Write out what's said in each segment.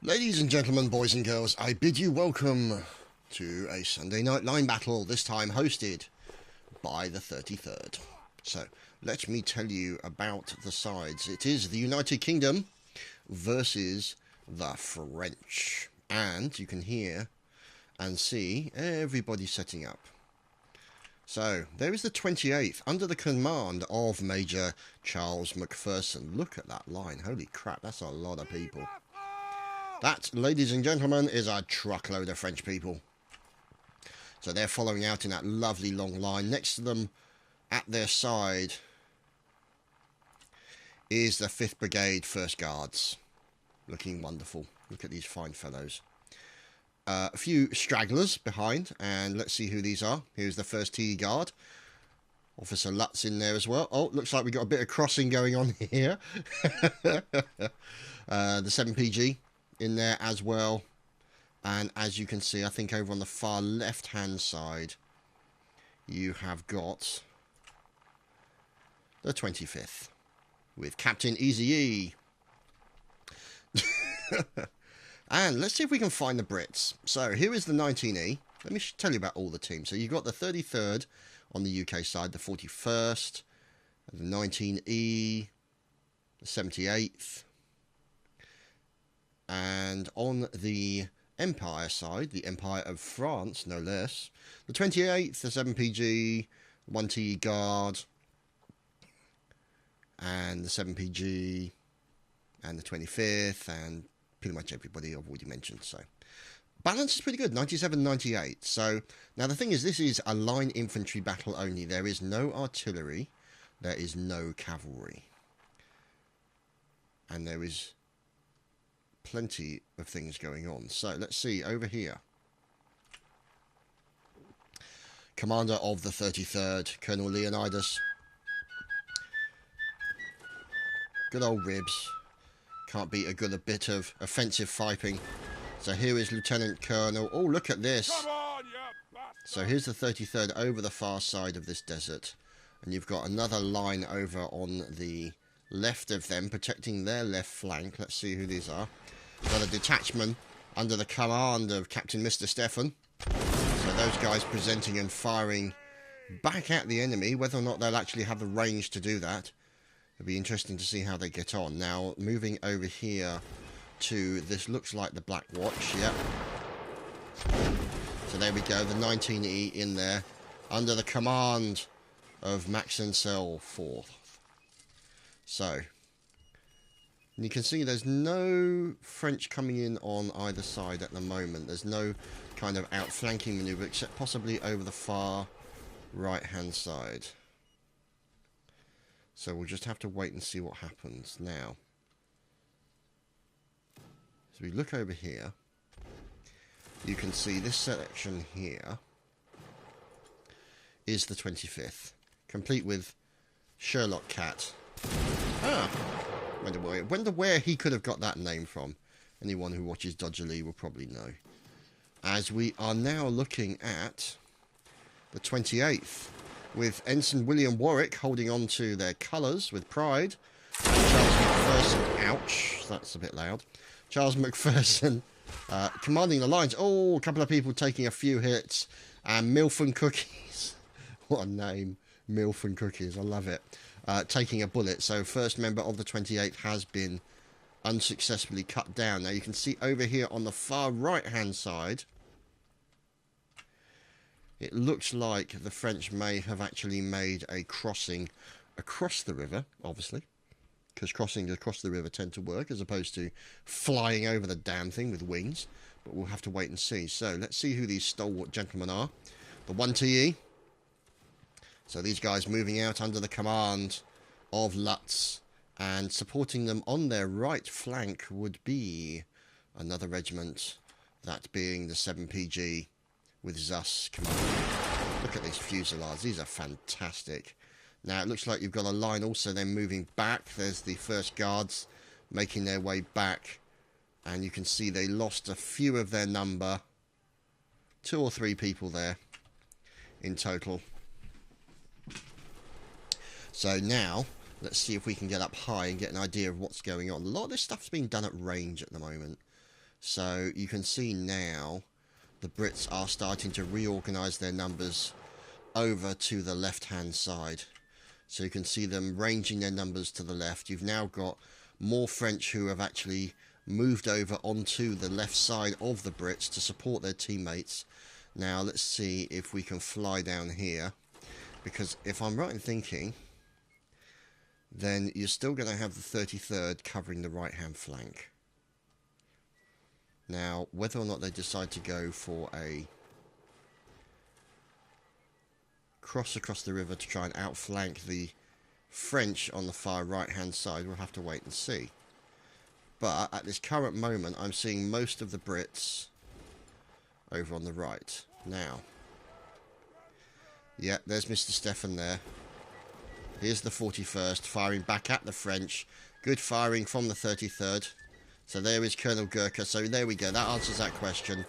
Ladies and gentlemen, boys and girls, I bid you welcome to a Sunday night line battle, this time hosted by the 33rd. So, let me tell you about the sides. It is the United Kingdom versus the French. And you can hear and see everybody setting up. So, there is the 28th, under the command of Major Charles McPherson. Look at that line. Holy crap, that's a lot of people. That, ladies and gentlemen, is a truckload of French people. So they're following out in that lovely long line. Next to them, at their side, is the 5th Brigade 1st Guards. Looking wonderful. Look at these fine fellows. A few stragglers behind, and let's see who these are. Here's the 1st TE Guard. Officer Lutz in there as well. Oh, looks like we've got a bit of crossing going on here. The 7PG in there as well. And as you can see, I think over on the far left hand side you have got the 25th with Captain Easy E. And let's see if we can find the Brits. So here is the 19E. Let me tell you about all the teams. So you've got the 33rd on the UK side, the 41st, the 19E, the 78th, and on the Empire side, the Empire of France, no less, the 28th, the 7PG, 1TE Guard, and the 7PG, and the 25th, and pretty much everybody I've already mentioned. So balance is pretty good, 97-98. So now the thing is, this is a line infantry battle only. There is no artillery, there is no cavalry, and there is plenty of things going on. So let's see over here. Commander of the 33rd, Colonel Leonidas. Good old ribs. Can't beat a bit of offensive fighting. So here is Lieutenant Colonel. Oh, look at this. So here's the 33rd over the far side of this desert. And you've got another line over on the left of them, protecting their left flank. Let's see who these are. Got a detachment under the command of Captain Mr. Stefan. So those guys presenting and firing back at the enemy. Whether or not they'll actually have the range to do that, it'll be interesting to see how they get on. Now, moving over here to this looks like the Black Watch. Yep. So there we go, the 19E in there, under the command of Max Ancel IV. So and you can see there's no French coming in on either side at the moment. There's no kind of outflanking manoeuvre, except possibly over the far right-hand side. So we'll just have to wait and see what happens. Now, as we look over here, you can see this section here is the 25th, complete with Sherlock Cat. Ah! Wonder where he could have got that name from. Anyone who watches Dodger Lee will probably know. As we are now looking at the 28th, with Ensign William Warwick holding on to their colours with pride. Charles McPherson, ouch, that's a bit loud. Charles McPherson commanding the lines. Oh, a couple of people taking a few hits. And Milf and Cookies. What a name, Milf and Cookies, I love it. Taking a bullet. So first member of the 28th has been unsuccessfully cut down. Now you can see over here on the far right hand side, it looks like the French may have actually made a crossing across the river, obviously, because crossings across the river tend to work as opposed to flying over the damn thing with wings. But we'll have to wait and see. So let's see who these stalwart gentlemen are. The 1TE. So these guys moving out under the command of Lutz, and supporting them on their right flank would be another regiment, that being the 7PG with Zuss commanding. Look at these fusillades, these are fantastic. Now it looks like you've got a line also then moving back. There's the 1st Guards making their way back, and you can see they lost a few of their number, 2 or 3 people there in total. So now, let's see if we can get up high and get an idea of what's going on. A lot of this stuff's being done at range at the moment. So you can see now the Brits are starting to reorganise their numbers over to the left-hand side. So you can see them ranging their numbers to the left. You've now got more French who have actually moved over onto the left side of the Brits to support their teammates. Now let's see if we can fly down here, because if I'm right in thinking, then you're still going to have the 33rd covering the right-hand flank. Now, whether or not they decide to go for a cross across the river to try and outflank the French on the far right-hand side, we'll have to wait and see. But at this current moment, I'm seeing most of the Brits over on the right. Now, yeah, there's Mr. Stefan there. Here's the 41st, firing back at the French. Good firing from the 33rd. So there is Colonel Gurkha. So there we go. That answers that question.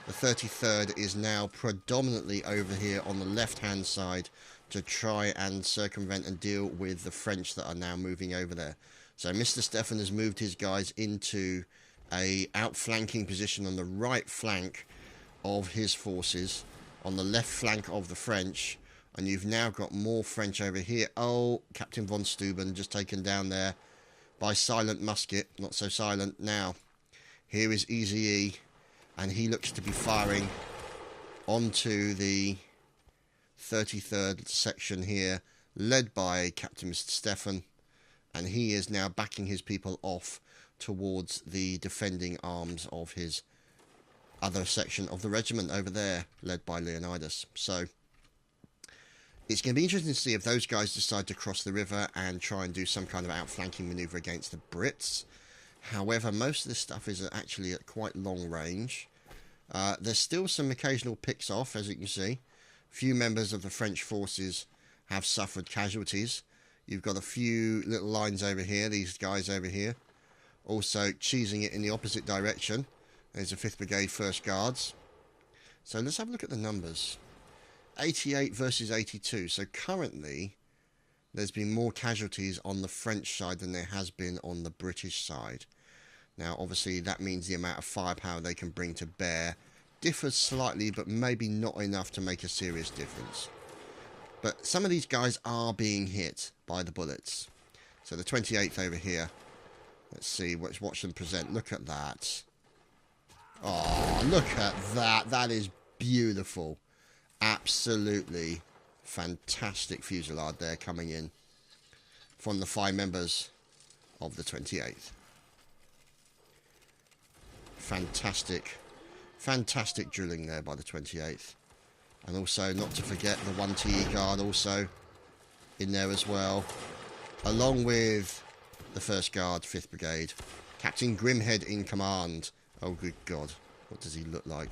The 33rd is now predominantly over here on the left-hand side to try and circumvent and deal with the French that are now moving over there. So Mr. Stefan has moved his guys into a outflanking position on the right flank of his forces, on the left flank of the French, and you've now got more French over here. Oh, Captain von Steuben just taken down there by silent musket. Not so silent now. Here is Easy E, and he looks to be firing onto the 33rd section here, led by Captain Mr. Stefan, and he is now backing his people off towards the defending arms of his other section of the regiment over there, led by Leonidas. So it's going to be interesting to see if those guys decide to cross the river and try and do some kind of outflanking manoeuvre against the Brits. However, most of this stuff is actually at quite long range. There's still some occasional picks off, as you can see. Few members of the French forces have suffered casualties. You've got a few little lines over here, these guys over here, also cheesing it in the opposite direction. There's the 5th Brigade 1st Guards. So let's have a look at the numbers. 88 versus 82. So currently, there's been more casualties on the French side than there has been on the British side. Now, obviously, that means the amount of firepower they can bring to bear differs slightly, but maybe not enough to make a serious difference. But some of these guys are being hit by the bullets. So the 28th over here. Let's see, watch them present. Look at that. Oh, look at that. That is beautiful. Absolutely fantastic fusillade there coming in from the 5 members of the 28th. Fantastic, fantastic drilling there by the 28th. And also, not to forget, the 1TE Guard also in there as well, along with the 1st Guard, 5th Brigade. Captain Grimhead in command. Oh, good God. What does he look like?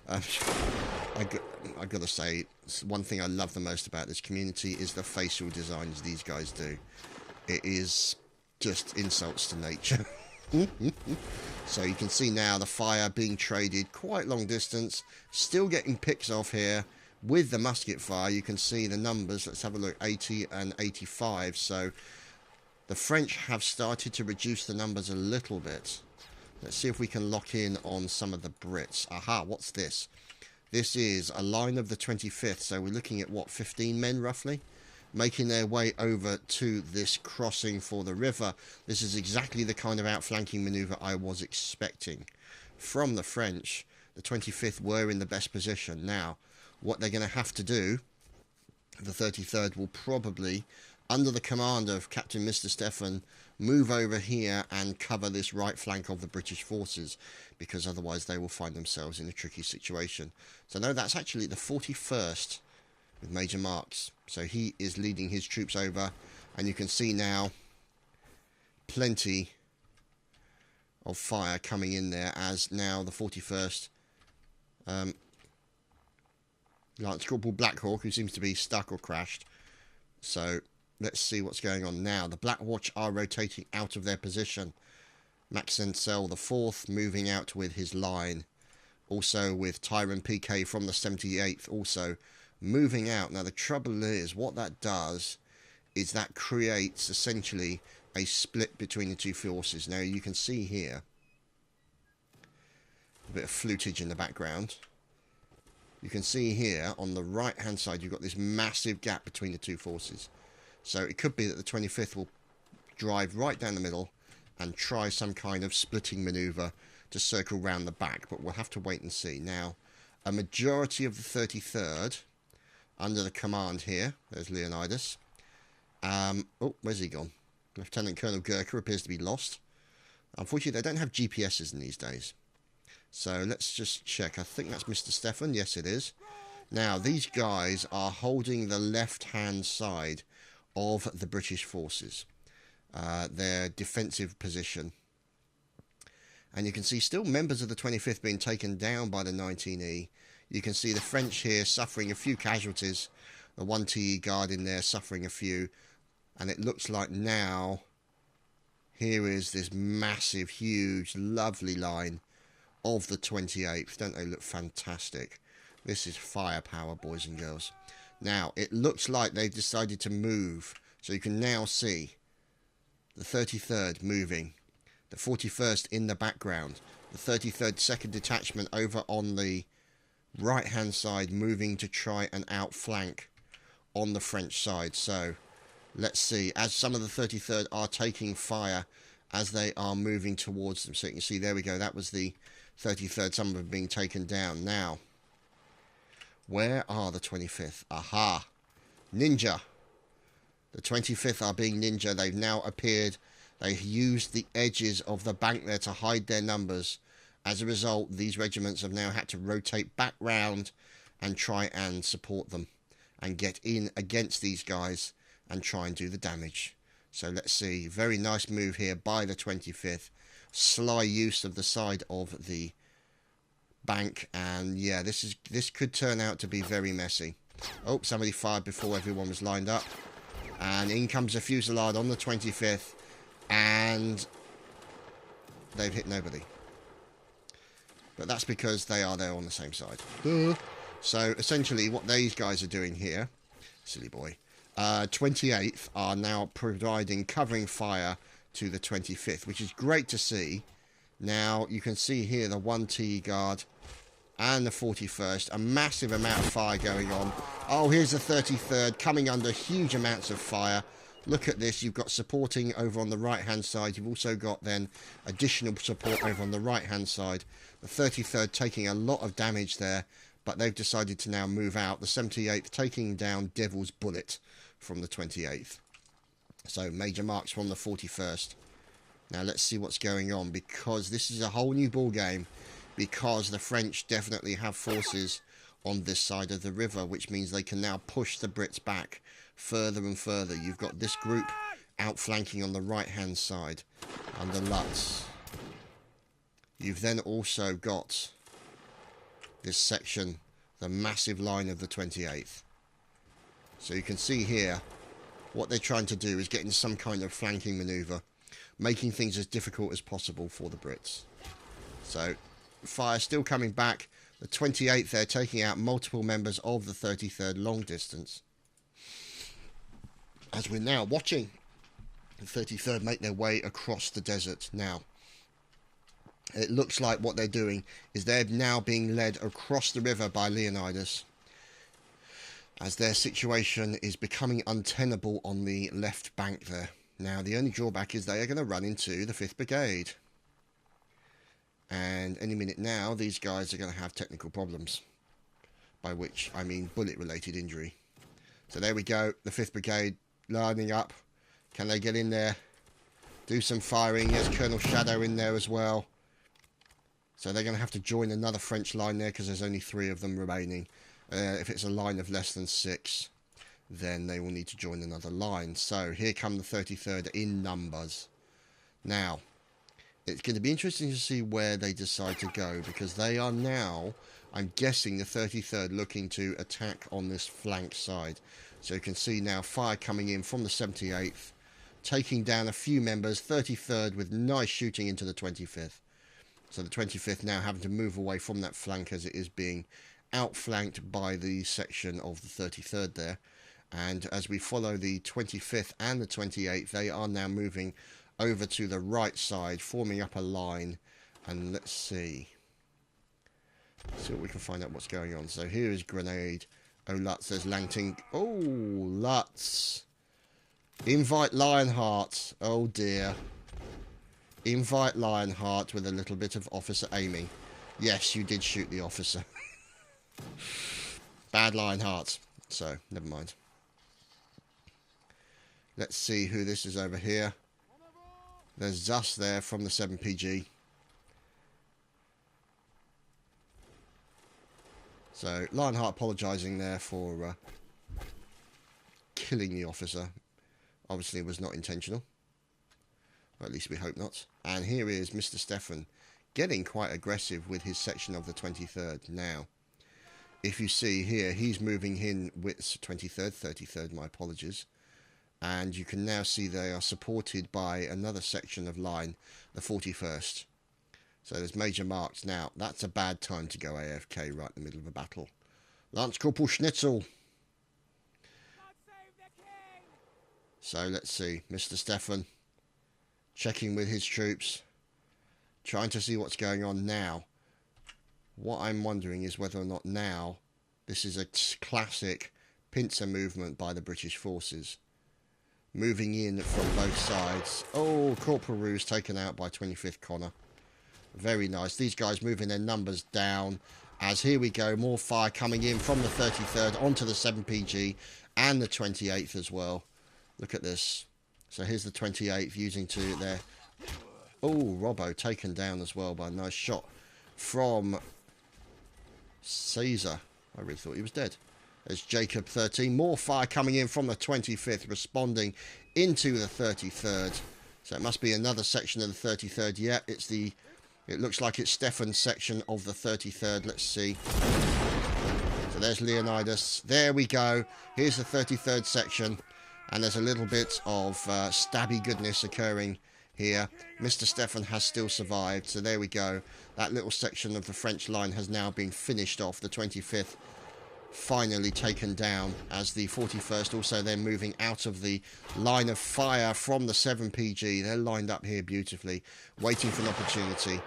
I've got to say, one thing I love the most about this community is the facial designs these guys do. It is just insults to nature. So you can see now the fire being traded quite long distance. Still getting picks off here with the musket fire. You can see the numbers. Let's have a look. 80 and 85. So the French have started to reduce the numbers a little bit. Let's see if we can lock in on some of the Brits. Aha, what's this? This is a line of the 25th, so we're looking at, what, 15 men roughly? Making their way over to this crossing for the river. This is exactly the kind of outflanking manoeuvre I was expecting from the French. The 25th were in the best position. Now, what they're going to have to do, the 33rd will probably, under the command of Captain Mr. Stefan, move over here and cover this right flank of the British forces, because otherwise they will find themselves in a tricky situation. So no, that's actually the 41st with Major Marks. So he is leading his troops over, and you can see now plenty of fire coming in there, as now the 41st Lance Corporal Blackhawk, who seems to be stuck or crashed. So let's see what's going on now. The Black Watch are rotating out of their position. Max Encel the 4th moving out with his line. Also with Tyron PK from the 78th also moving out. Now the trouble is, what that does is that creates essentially a split between the two forces. Now you can see here a bit of flutage in the background. You can see here on the right hand side you've got this massive gap between the two forces. So it could be that the 25th will drive right down the middle and try some kind of splitting manoeuvre to circle round the back, but we'll have to wait and see. Now, a majority of the 33rd, under the command here, there's Leonidas. Oh, where's he gone? Lieutenant Colonel Gurkha appears to be lost. Unfortunately, they don't have GPSs in these days. So let's just check. I think that's Mr. Stefan. Yes, it is. Now, these guys are holding the left-hand side of the British forces. Their defensive position. And you can see still members of the 25th being taken down by the 19E. You can see the French here suffering a few casualties. The 1TE Guard in there suffering a few. And it looks like now here is this massive, huge, lovely line of the 28th. Don't they look fantastic? This is firepower, boys and girls. Now, it looks like they've decided to move. So you can now see the 33rd moving. The 41st in the background. The 33rd 2nd Detachment over on the right-hand side moving to try and outflank on the French side. So, let's see. As some of the 33rd are taking fire as they are moving towards them. So you can see, there we go. That was the 33rd. Some of them being taken down. Now, where are the 25th? Aha! Ninja! The 25th are being ninja. They've now appeared. They've used the edges of the bank there to hide their numbers. As a result, these regiments have now had to rotate back round and try and support them and get in against these guys and try and do the damage. So let's see. Very nice move here by the 25th. Sly use of the side of the bank. And yeah, this could turn out to be very messy. Oh, somebody fired before everyone was lined up. And in comes a fusillade on the 25th. And they've hit nobody. But that's because they are there on the same side. So essentially what these guys are doing here, silly boy, 28th are now providing covering fire to the 25th, which is great to see. Now you can see here the 1T Guard and the 41st, a massive amount of fire going on. Oh, here's the 33rd coming under huge amounts of fire. Look at this, you've got supporting over on the right-hand side. You've also got then additional support over on the right-hand side. The 33rd taking a lot of damage there, but they've decided to now move out. The 78th taking down Devil's Bullet from the 28th. So major marks from the 41st. Now let's see what's going on, because this is a whole new ball game, because the French definitely have forces on this side of the river, which means they can now push the Brits back further and further. You've got this group outflanking on the right-hand side under Lutz. You've then also got this section, the massive line of the 28th. So you can see here, what they're trying to do is get in some kind of flanking manoeuvre, making things as difficult as possible for the Brits. So, fire still coming back. The 28th, they're taking out multiple members of the 33rd long distance. As we're now watching the 33rd make their way across the desert. Now, it looks like what they're doing is they're now being led across the river by Leonidas, as their situation is becoming untenable on the left bank there. Now, the only drawback is they are going to run into the 5th Brigade. And any minute now, these guys are going to have technical problems. By which, I mean bullet-related injury. So there we go, the 5th Brigade lining up. Can they get in there? Do some firing. There's Colonel Shadow in there as well. So they're going to have to join another French line there, because there's only 3 of them remaining. If it's a line of less than 6, then they will need to join another line. So here come the 33rd in numbers. Now, it's going to be interesting to see where they decide to go, because they are now, I'm guessing, the 33rd looking to attack on this flank side. So you can see now fire coming in from the 78th, taking down a few members, 33rd with nice shooting into the 25th. So the 25th now having to move away from that flank as it is being outflanked by the section of the 33rd there. And as we follow the 25th and the 28th, they are now moving over to the right side, forming up a line. And let's see. See what we can find out what's going on. So here is Grenade. Oh, Lutz, there's Langting. Oh, Lutz. Invite Lionheart. Oh, dear. Invite Lionheart with a little bit of officer aiming. Yes, you did shoot the officer. Bad Lionheart. So, never mind. Let's see who this is over here. There's Zus there from the 7PG. So, Lionheart apologising there for killing the officer. Obviously, it was not intentional. Or at least we hope not. And here is Mr. Stefan getting quite aggressive with his section of the 23rd. Now, if you see here, he's moving in with 23rd, 33rd, my apologies. And you can now see they are supported by another section of line, the 41st. So there's major marks. Now, that's a bad time to go AFK right in the middle of a battle. Lance Corporal Schnitzel. So let's see. Mr. Stefan checking with his troops. Trying to see what's going on now. What I'm wondering is whether or not now this is a classic pincer movement by the British forces. Moving in from both sides. Oh, Corporal Ruse taken out by 25th Connor. Very nice. These guys moving their numbers down. As here we go, more fire coming in from the 33rd onto the 7PG and the 28th as well. Look at this. So here's the 28th using to their... Oh, Robbo taken down as well by a nice shot from Caesar. I really thought he was dead. There's Jacob 13. More fire coming in from the 25th, responding into the 33rd. So it must be another section of the 33rd. Yeah, it's the... It looks like it's Stefan's section of the 33rd. Let's see. So there's Leonidas. There we go. Here's the 33rd section. And there's a little bit of stabby goodness occurring here. Mr. Stefan has still survived. So there we go. That little section of the French line has now been finished off. The 25th finally taken down, as the 41st also then moving out of the line of fire from the 7PG. They're lined up here beautifully, waiting for an opportunity,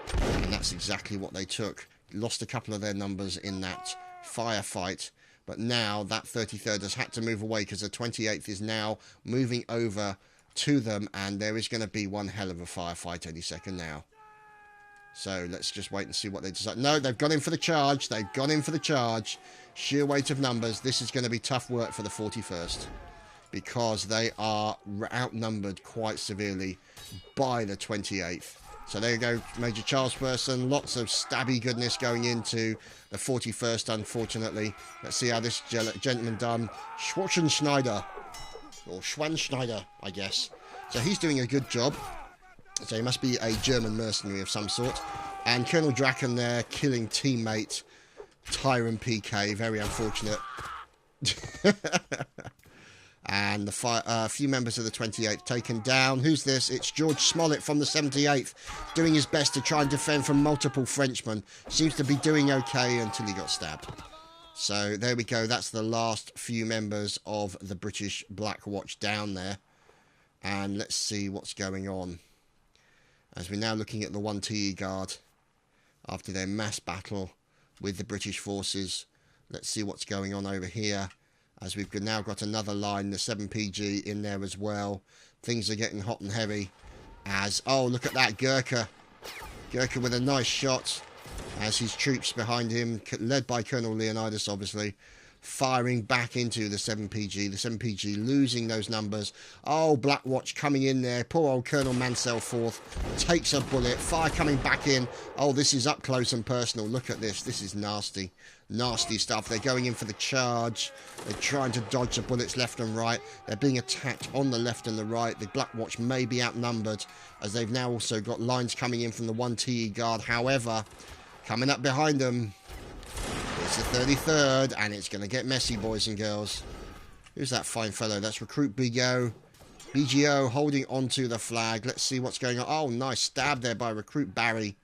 and that's exactly what they took. Lost a couple of their numbers in that firefight, but now that 33rd has had to move away because the 28th is now moving over to them, and there is going to be one hell of a firefight any second now. So let's just wait and see what they decide. No, they've gone in for the charge. They've gone in for the charge. Sheer weight of numbers. This is going to be tough work for the 41st because they are outnumbered quite severely by the 28th. So there you go, Major Charles Person. Lots of stabby goodness going into the 41st, unfortunately. Let's see how this gentleman done. Schwarzenschneider. Or Schwanschneider, I guess. So he's doing a good job. So he must be a German mercenary of some sort. And Colonel Draken there killing teammate Tyron PK. Very unfortunate. And the few members of the 28th taken down. Who's this? It's George Smollett from the 78th. Doing his best to try and defend from multiple Frenchmen. Seems to be doing okay until he got stabbed. So there we go. That's the last few members of the British Black Watch down there. And let's see what's going on. As we're now looking at the 1TE Guard after their mass battle with the British forces. Let's see what's going on over here. As we've now got another line, the 7PG in there as well. Things are getting hot and heavy. As, oh, look at that, Gurkha. Gurkha with a nice shot. As his troops behind him, led by Colonel Leonidas, obviously, firing back into the 7PG. The 7PG losing those numbers. Oh, Black Watch coming in there. Poor old Colonel Mansell Forth takes a bullet. Fire coming back in. Oh, this is up close and personal. Look at this. This is nasty. Nasty stuff. They're going in for the charge. They're trying to dodge the bullets left and right. They're being attacked on the left and the right. The Black Watch may be outnumbered, as they've now also got lines coming in from the 1TE Guard. However, coming up behind them, it's the 33rd, and it's going to get messy, boys and girls. Who's that fine fellow? That's Recruit BGO. BGO holding onto the flag. Let's see what's going on. Oh, nice stab there by Recruit Barry.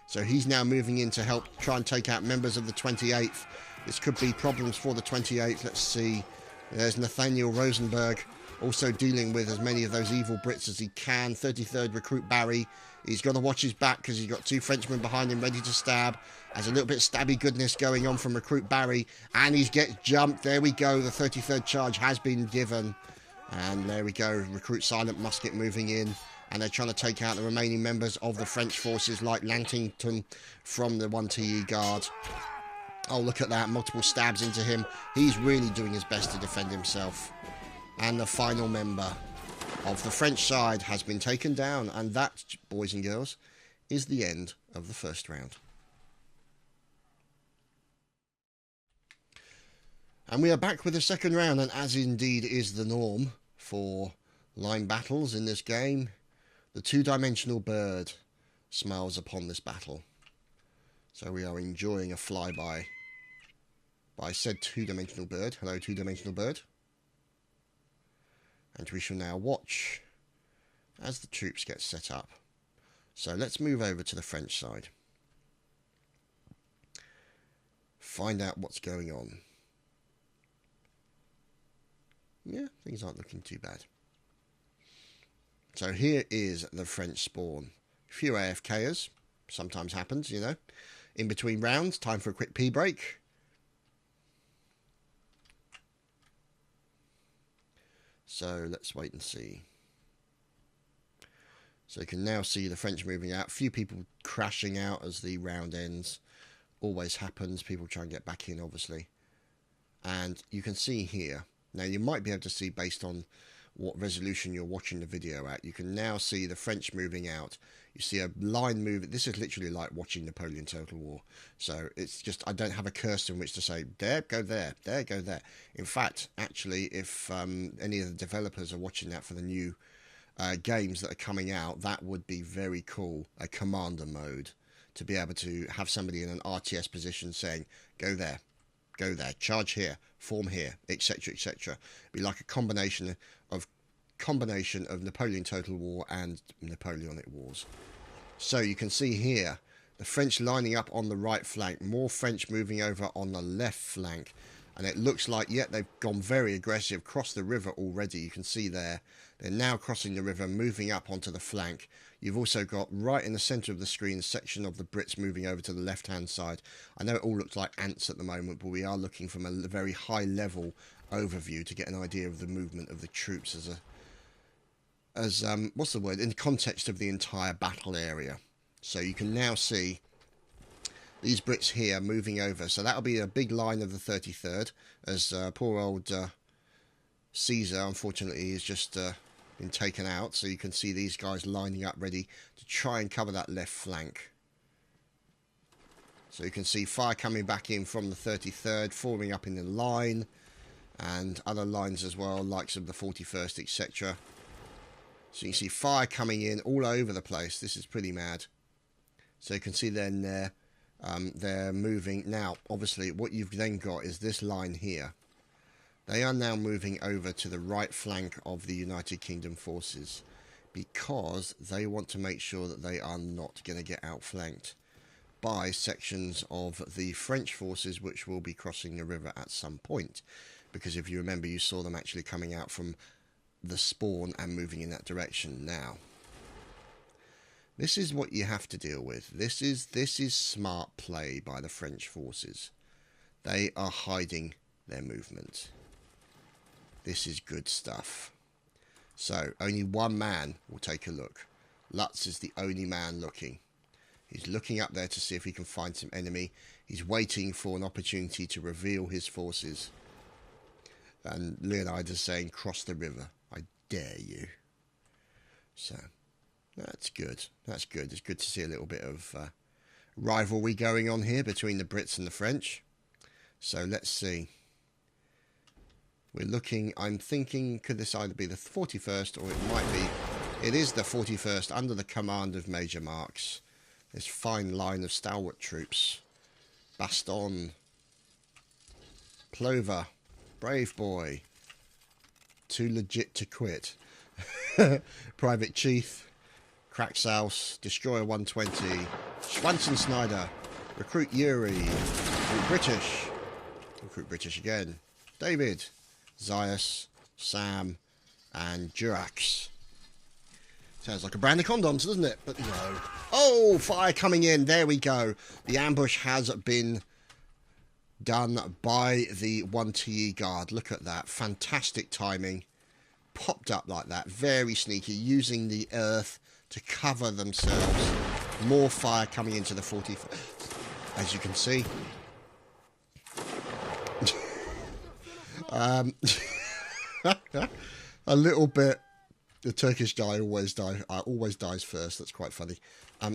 So he's now moving in to help try and take out members of the 28th. This could be problems for the 28th. Let's see. There's Nathaniel Rosenberg also dealing with as many of those evil Brits as he can. 33rd Recruit Barry He's got to watch his back because he's got 2 Frenchmen behind him ready to stab. There's a little bit of stabby goodness going on from Recruit Barry. And he gets jumped. There we go. The 33rd charge has been given. And there we go. Recruit Silent Musket moving in. And they're trying to take out the remaining members of the French forces like Lantington from the 1TE Guard. Oh, look at that. Multiple stabs into him. He's really doing his best to defend himself. And the final member of the French side has been taken down. And that, boys and girls, is the end of the first round. And we are back with the second round. And as indeed is the norm for line battles in this game, the 2-dimensional bird smiles upon this battle. So we are enjoying a flyby by said 2-dimensional bird. Hello, 2-dimensional bird. And we shall now watch as the troops get set up. So let's move over to the French side. Find out what's going on. Yeah, things aren't looking too bad. So here is the French spawn. A few AFKers. Sometimes happens, you know. In between rounds, time for a quick pee break. So let's wait and see. So you can now see the French moving out. A few people crashing out as the round ends. Always happens. People try and get back in, obviously. And you can see here. Now you might be able to see based on what resolution you're watching the video at. You can now see the French moving out. You see a line move. This is literally like watching Napoleon Total War. So it's just, I don't have a cursor in which to say, there, go there, there, go there. In fact, actually, if any of the developers are watching that for the new games that are coming out, that would be very cool. A commander mode to be able to have somebody in an RTS position saying, go there, charge here, form here, etc., etc. Be like a combination of Napoleon Total War and Napoleonic Wars. So you can see here the French lining up on the right flank, more French moving over on the left flank, and it looks like, yeah, they've gone very aggressive, crossed the river already. You can see there they're now crossing the river, moving up onto the flank. You've also got right in the centre of the screen a section of the Brits moving over to the left hand side. I know it all looks like ants at the moment, but we are looking from a very high level overview to get an idea of the movement of the troops as what's the word, in the context of the entire battle area. So you can now see these Brits here moving over. So that'll be a big line of the 33rd, as poor old Caesar, unfortunately, has just been taken out. So you can see these guys lining up ready to try and cover that left flank. So you can see fire coming back in from the 33rd, forming up in the line, and other lines as well, likes of the 41st, etc. So you can see fire coming in all over the place. This is pretty mad. So you can see then they're moving. Now, obviously, what you've then got is this line here. They are now moving over to the right flank of the United Kingdom forces because they want to make sure that they are not going to get outflanked by sections of the French forces which will be crossing the river at some point. Because if you remember, you saw them actually coming out from the spawn and moving in that direction. Now, this is what you have to deal with. This is smart play by the French forces. They are hiding their movement. This is good stuff. So only one man will take a look. Lutz is the only man looking. He's looking up there to see if he can find some enemy. He's waiting for an opportunity to reveal his forces. And Leonid is saying, cross the river. I dare you. So, that's good. That's good. It's good to see a little bit of rivalry going on here between the Brits and the French. So, let's see. We're looking, I'm thinking, could this either be the 41st or it might be, it is the 41st under the command of Major Marks. This fine line of stalwart troops. Baston, Plover, Brave Boy, Too Legit to Quit, Private Chief, Cracksaus, Destroyer 120, Schwanson Snyder, Recruit Yuri, Recruit British again, David, Zaius, Sam, and Durax. Sounds like a brand of condoms, doesn't it? But no. Oh, fire coming in. There we go. The ambush has been done by the 1TE guard. Look at that. Fantastic timing. Popped up like that. Very sneaky. Using the earth to cover themselves. More fire coming into the 41st. As you can see. A little bit. The Turkish guy always dies first. That's quite funny.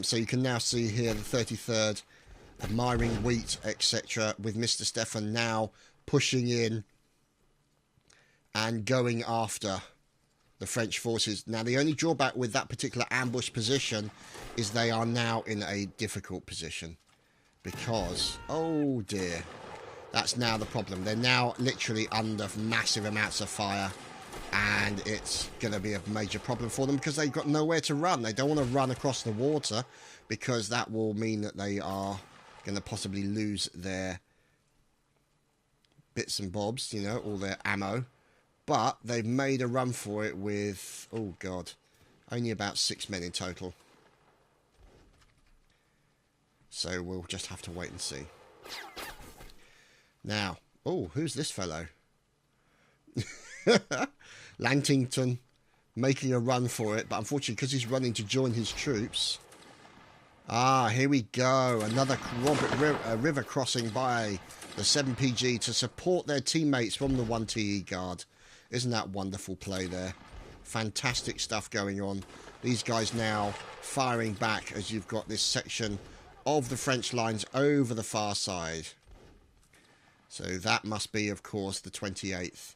So you can now see here the 33rd admiring wheat, etc. with Mr. Stefan now pushing in and going after the French forces. Now, the only drawback with that particular ambush position is they are now in a difficult position because, oh dear, that's now the problem. They're now literally under massive amounts of fire. And it's going to be a major problem for them because they've got nowhere to run. They don't want to run across the water because that will mean that they are going to possibly lose their bits and bobs, you know, all their ammo. But they've made a run for it with, oh God, only about 6 men in total. So we'll just have to wait and see. Now, oh, who's this fellow? Langtington making a run for it, but unfortunately because he's running to join his troops. Ah, here we go. Another river crossing by the 7PG to support their teammates from the 1TE guard. Isn't that wonderful play there? Fantastic stuff going on. These guys now firing back as you've got this section of the French lines over the far side. So that must be, of course, the 28th.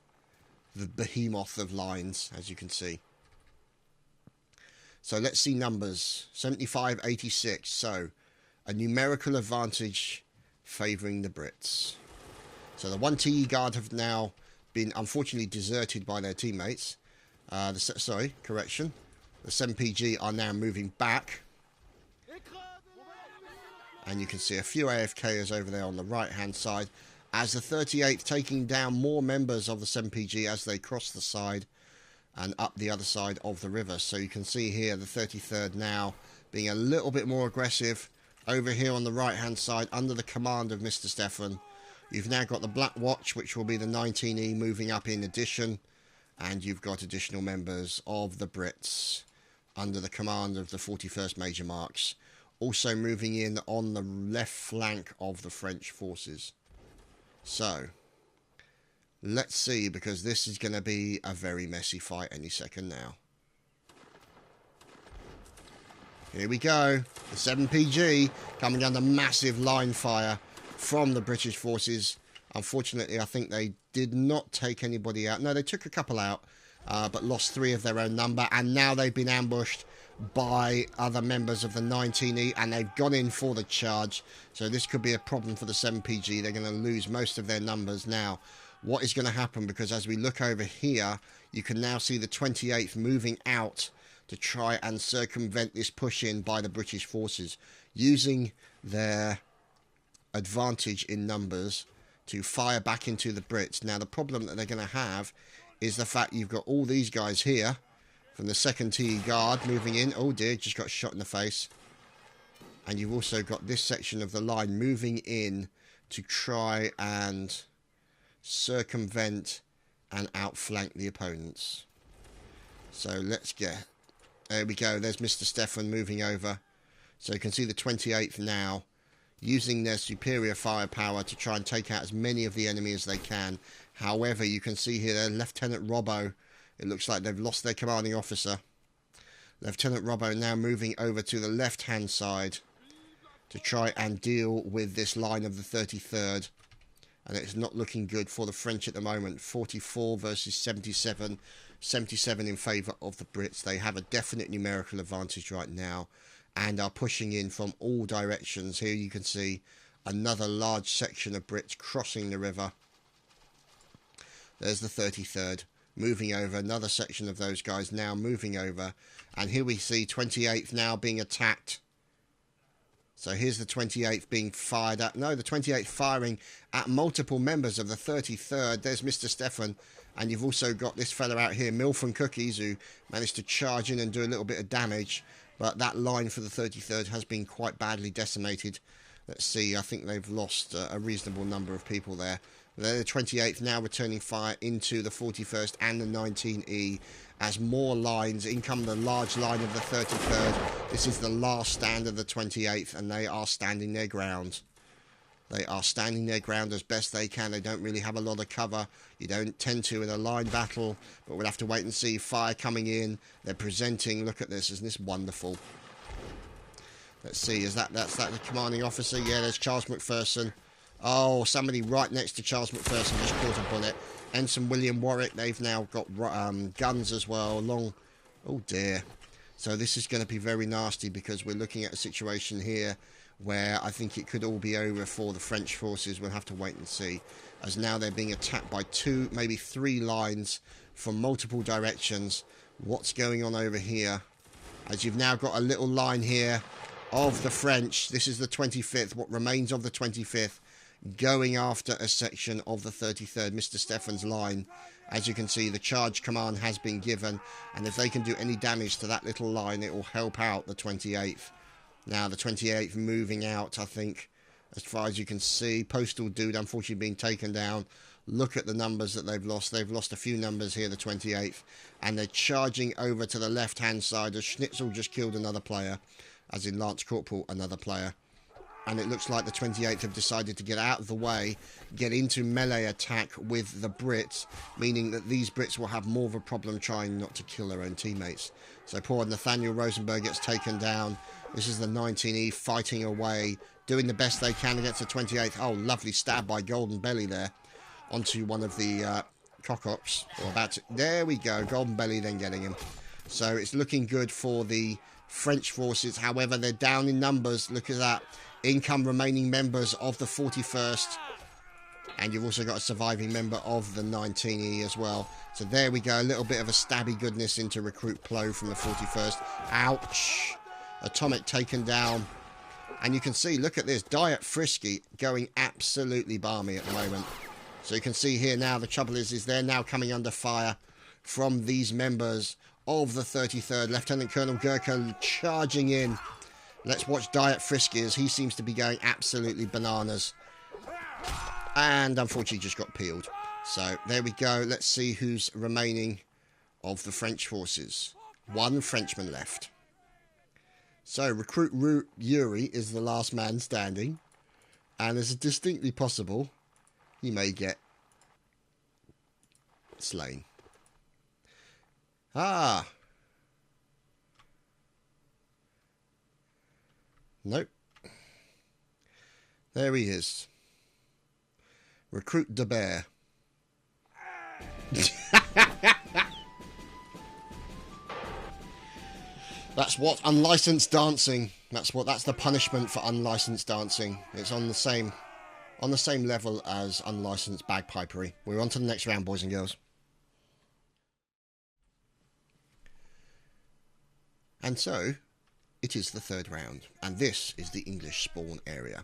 The behemoth of lines, as you can see. So let's see numbers. 75-86. So a numerical advantage favouring the Brits. So the 1TE guard have now been unfortunately deserted by their teammates. Sorry, correction. The 7PG are now moving back. And you can see a few AFKers over there on the right-hand side. As the 38th taking down more members of the 7PG as they cross the side and up the other side of the river. So you can see here the 33rd now being a little bit more aggressive over here on the right hand side under the command of Mr. Stefan. You've now got the Black Watch, which will be the 19E, moving up in addition, and you've got additional members of the Brits under the command of the 41st Major Marks also moving in on the left flank of the French forces. So, let's see, because this is going to be a very messy fight any second now. Here we go. The 7PG coming under massive line fire from the British forces. Unfortunately, I think they did not take anybody out. No, they took a couple out, but lost 3 of their own number. And now they've been ambushed by other members of the 19E, and they've gone in for the charge. So this could be a problem for the 7PG. They're going to lose most of their numbers now. What is going to happen? Because as we look over here, you can now see the 28th moving out to try and circumvent this push-in by the British forces, using their advantage in numbers to fire back into the Brits. Now, the problem that they're going to have is the fact you've got all these guys here from the 2nd TE Guard moving in. Oh dear, just got shot in the face. And you've also got this section of the line moving in to try and circumvent and outflank the opponents. So let's get... There we go. There's Mr. Stefan moving over. So you can see the 28th now using their superior firepower to try and take out as many of the enemy as they can. However, you can see here Lieutenant Robbo. It looks like they've lost their commanding officer. Lieutenant Robbo now moving over to the left-hand side to try and deal with this line of the 33rd. And it's not looking good for the French at the moment. 44 versus 77. 77 in favour of the Brits. They have a definite numerical advantage right now and are pushing in from all directions. Here you can see another large section of Brits crossing the river. There's the 33rd moving over. Another section of those guys now moving over. And here we see 28th now being attacked. So here's the 28th being fired at. No, the 28th firing at multiple members of the 33rd. There's Mr. Stefan And you've also got this fella out here, Milf and Cookies, who managed to charge in and do a little bit of damage. But that line for the 33rd has been quite badly decimated. Let's see, I think they've lost a reasonable number of people there. They're the 28th now returning fire into the 41st and the 19E as more lines. In come the large line of the 33rd. This is the last stand of the 28th, and they are standing their ground. They are standing their ground as best they can. They don't really have a lot of cover. You don't tend to in a line battle, but we'll have to wait and see. Fire coming in. They're presenting. Look at this. Isn't this wonderful? Let's see. That's the commanding officer? Yeah, there's Charles McPherson. Oh, somebody right next to Charles McPherson just caught a bullet. Ensign William Warwick. They've now got guns as well. Oh, dear. So this is going to be very nasty because we're looking at a situation here where I think it could all be over for the French forces. We'll have to wait and see, as now they're being attacked by 2, maybe 3 lines from multiple directions. What's going on over here? As you've now got a little line here of the French. This is the 25th, what remains of the 25th, going after a section of the 33rd, Mr. Stephen's line. As you can see, the charge command has been given, and if they can do any damage to that little line, it will help out the 28th. Now, the 28th moving out, I think, as far as you can see. Postal Dude, unfortunately, being taken down. Look at the numbers that they've lost. They've lost a few numbers here, the 28th. And they're charging over to the left-hand side. As Schnitzel just killed another player, as in Lance Corporal, another player. And it looks like the 28th have decided to get out of the way, get into melee attack with the Brits, meaning that these Brits will have more of a problem trying not to kill their own teammates. So poor Nathaniel Rosenberg gets taken down. This is the 19E fighting away, doing the best they can against the 28th. Oh, lovely stab by Golden Belly there onto one of the cock-ops. There we go, Golden Belly then getting him. So it's looking good for the French forces. However, they're down in numbers. Look at that. Income remaining members of the 41st. And you've also got a surviving member of the 19E as well. So there we go. A little bit of a stabby goodness into Recruit Plo from the 41st. Ouch. Atomic taken down. And you can see, look at this. Diet Frisky going absolutely balmy at the moment. So you can see here now, the trouble is they're now coming under fire from these members of the 33rd. Lieutenant Colonel Gurkha charging in. Let's watch Diet Frisky as he seems to be going absolutely bananas. And unfortunately just got peeled. So there we go. Let's see who's remaining of the French forces. 1 Frenchman left. So Recruit Yuri is the last man standing. And it's distinctly possible he may get slain. Ah. Nope. There he is. Recruit de Bear. That's what unlicensed dancing. That's the punishment for unlicensed dancing. It's on the same level as unlicensed bagpipery. We're on to the next round, boys and girls. And so it is the 3rd round, and this is the English spawn area.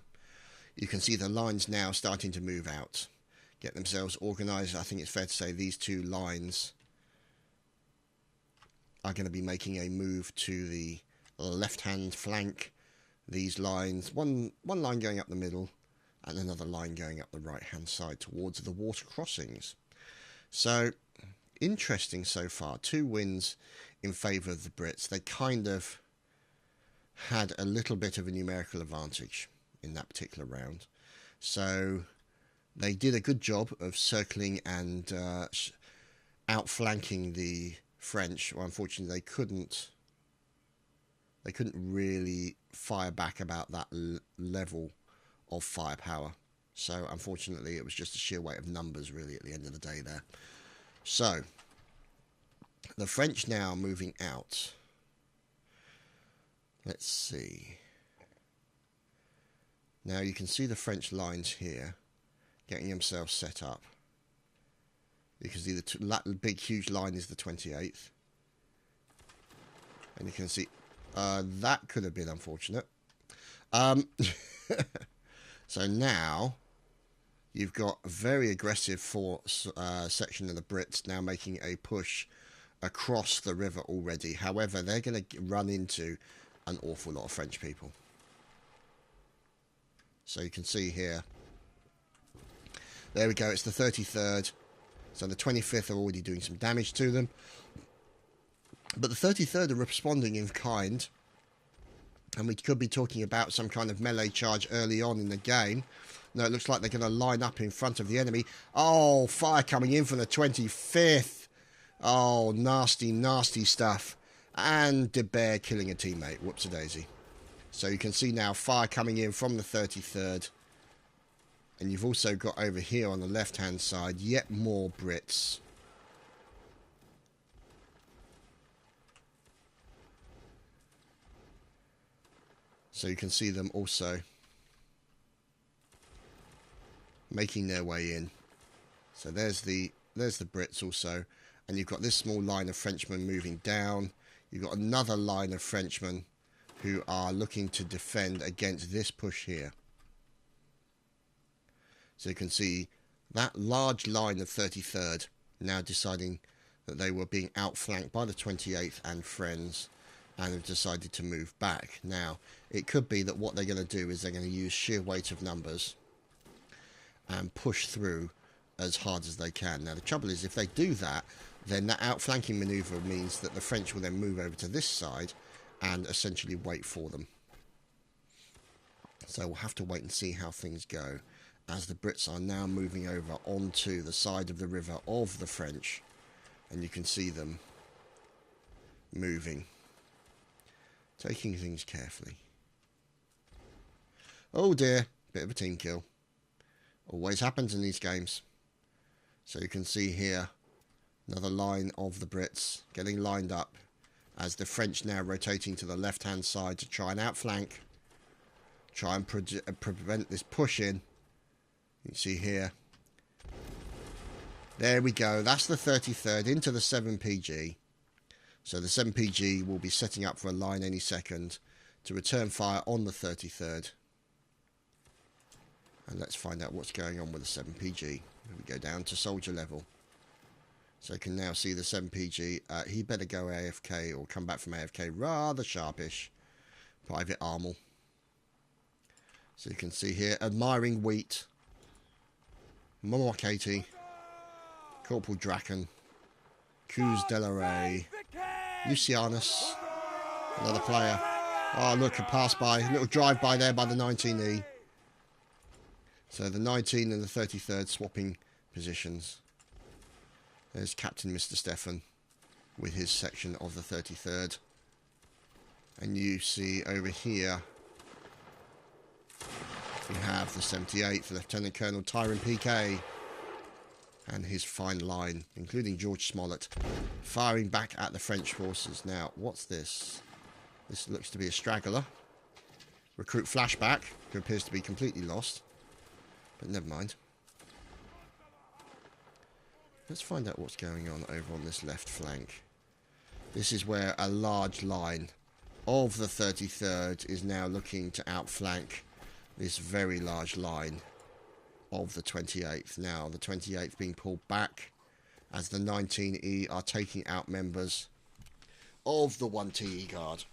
You can see the lines now starting to move out, get themselves organised. I think it's fair to say these 2 lines are going to be making a move to the left-hand flank. These lines, one line going up the middle, and another line going up the right-hand side towards the water crossings. So, interesting so far. 2 wins in favour of the Brits. They kind of had a little bit of a numerical advantage in that particular round. So they did a good job of circling and outflanking the French. Well, unfortunately, they couldn't really fire back about that level of firepower. So unfortunately, it was just a sheer weight of numbers really at the end of the day there. So the French now moving out. Let's see. Now you can see the French lines here getting themselves set up. You can see the big huge line is the 28th. And you can see that could have been unfortunate. So now you've got a very aggressive section of the Brits now making a push across the river already. However, they're going to run into an awful lot of French people. So you can see here. There we go. It's the 33rd. So the 25th are already doing some damage to them. But the 33rd are responding in kind. And we could be talking about some kind of melee charge early on in the game. No, it looks like they're going to line up in front of the enemy. Oh, fire coming in from the 25th. Oh, nasty, nasty stuff. And De Bear killing a teammate. Whoops-a-daisy. So you can see now fire coming in from the 33rd. And you've also got over here on the left-hand side yet more Brits. So you can see them also making their way in. So there's the Brits also. And you've got this small line of Frenchmen moving down. You've got another line of Frenchmen who are looking to defend against this push here. So you can see that large line of 33rd now deciding that they were being outflanked by the 28th and friends and have decided to move back. Now, it could be that what they're going to do is they're going to use sheer weight of numbers and push through as hard as they can. Now, the trouble is, if they do that, then that outflanking manoeuvre means that the French will then move over to this side and essentially wait for them. So we'll have to wait and see how things go, as the Brits are now moving over onto the side of the river of the French, and you can see them moving, taking things carefully. Oh dear, bit of a team kill. Always happens in these games. So you can see here another line of the Brits getting lined up as the French now rotating to the left hand side to try and outflank, try and prevent this push in. You can see here. There we go. That's the 33rd into the 7PG. So the 7PG will be setting up for a line any second to return fire on the 33rd. And let's find out what's going on with the 7PG. We go down to soldier level. So you can now see the 7PG. He better go AFK or come back from AFK rather sharpish. Private Armel. So you can see here, admiring wheat. Momo Katie. Corporal Draken. Cus Delaray. Lucianus. Another player. Oh, look, a pass-by. A little drive-by there by the 19E. So the 19 and the 33rd swapping positions. There's Captain Mr. Stefan with his section of the 33rd. And you see over here we have the 78th, Lieutenant Colonel Tyrone PK and his fine line, including George Smollett, firing back at the French forces. Now, what's this? This looks to be a straggler. Recruit flashback, who appears to be completely lost. But never mind. Let's find out what's going on over on this left flank. This is where a large line of the 33rd is now looking to outflank this very large line of the 28th. Now, the 28th being pulled back as the 19E are taking out members of the 1TE Guard.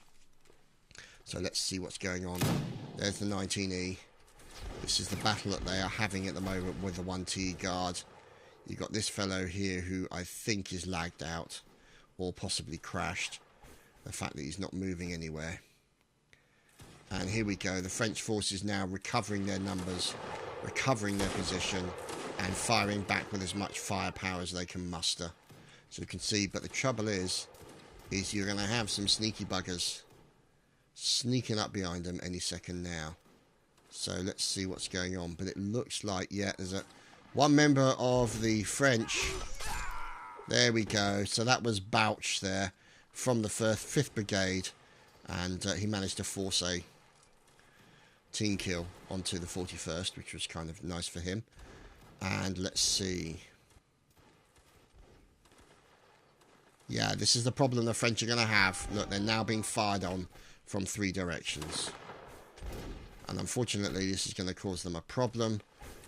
So let's see what's going on. There's the 19E. This is the battle that they are having at the moment with the 1TE Guard. You've got this fellow here who I think is lagged out or possibly crashed. The fact that he's not moving anywhere. And here we go. The French forces now recovering their numbers, recovering their position, and firing back with as much firepower as they can muster. So you can see, but the trouble is you're going to have some sneaky buggers sneaking up behind them any second now. So let's see what's going on. But it looks like, yeah, there's one member of the French. There we go. So that was Bouch there from the 5th Brigade. And he managed to force a team kill onto the 41st, which was kind of nice for him. And let's see. Yeah, this is the problem the French are going to have. Look, they're now being fired on from 3 directions. And unfortunately, this is going to cause them a problem.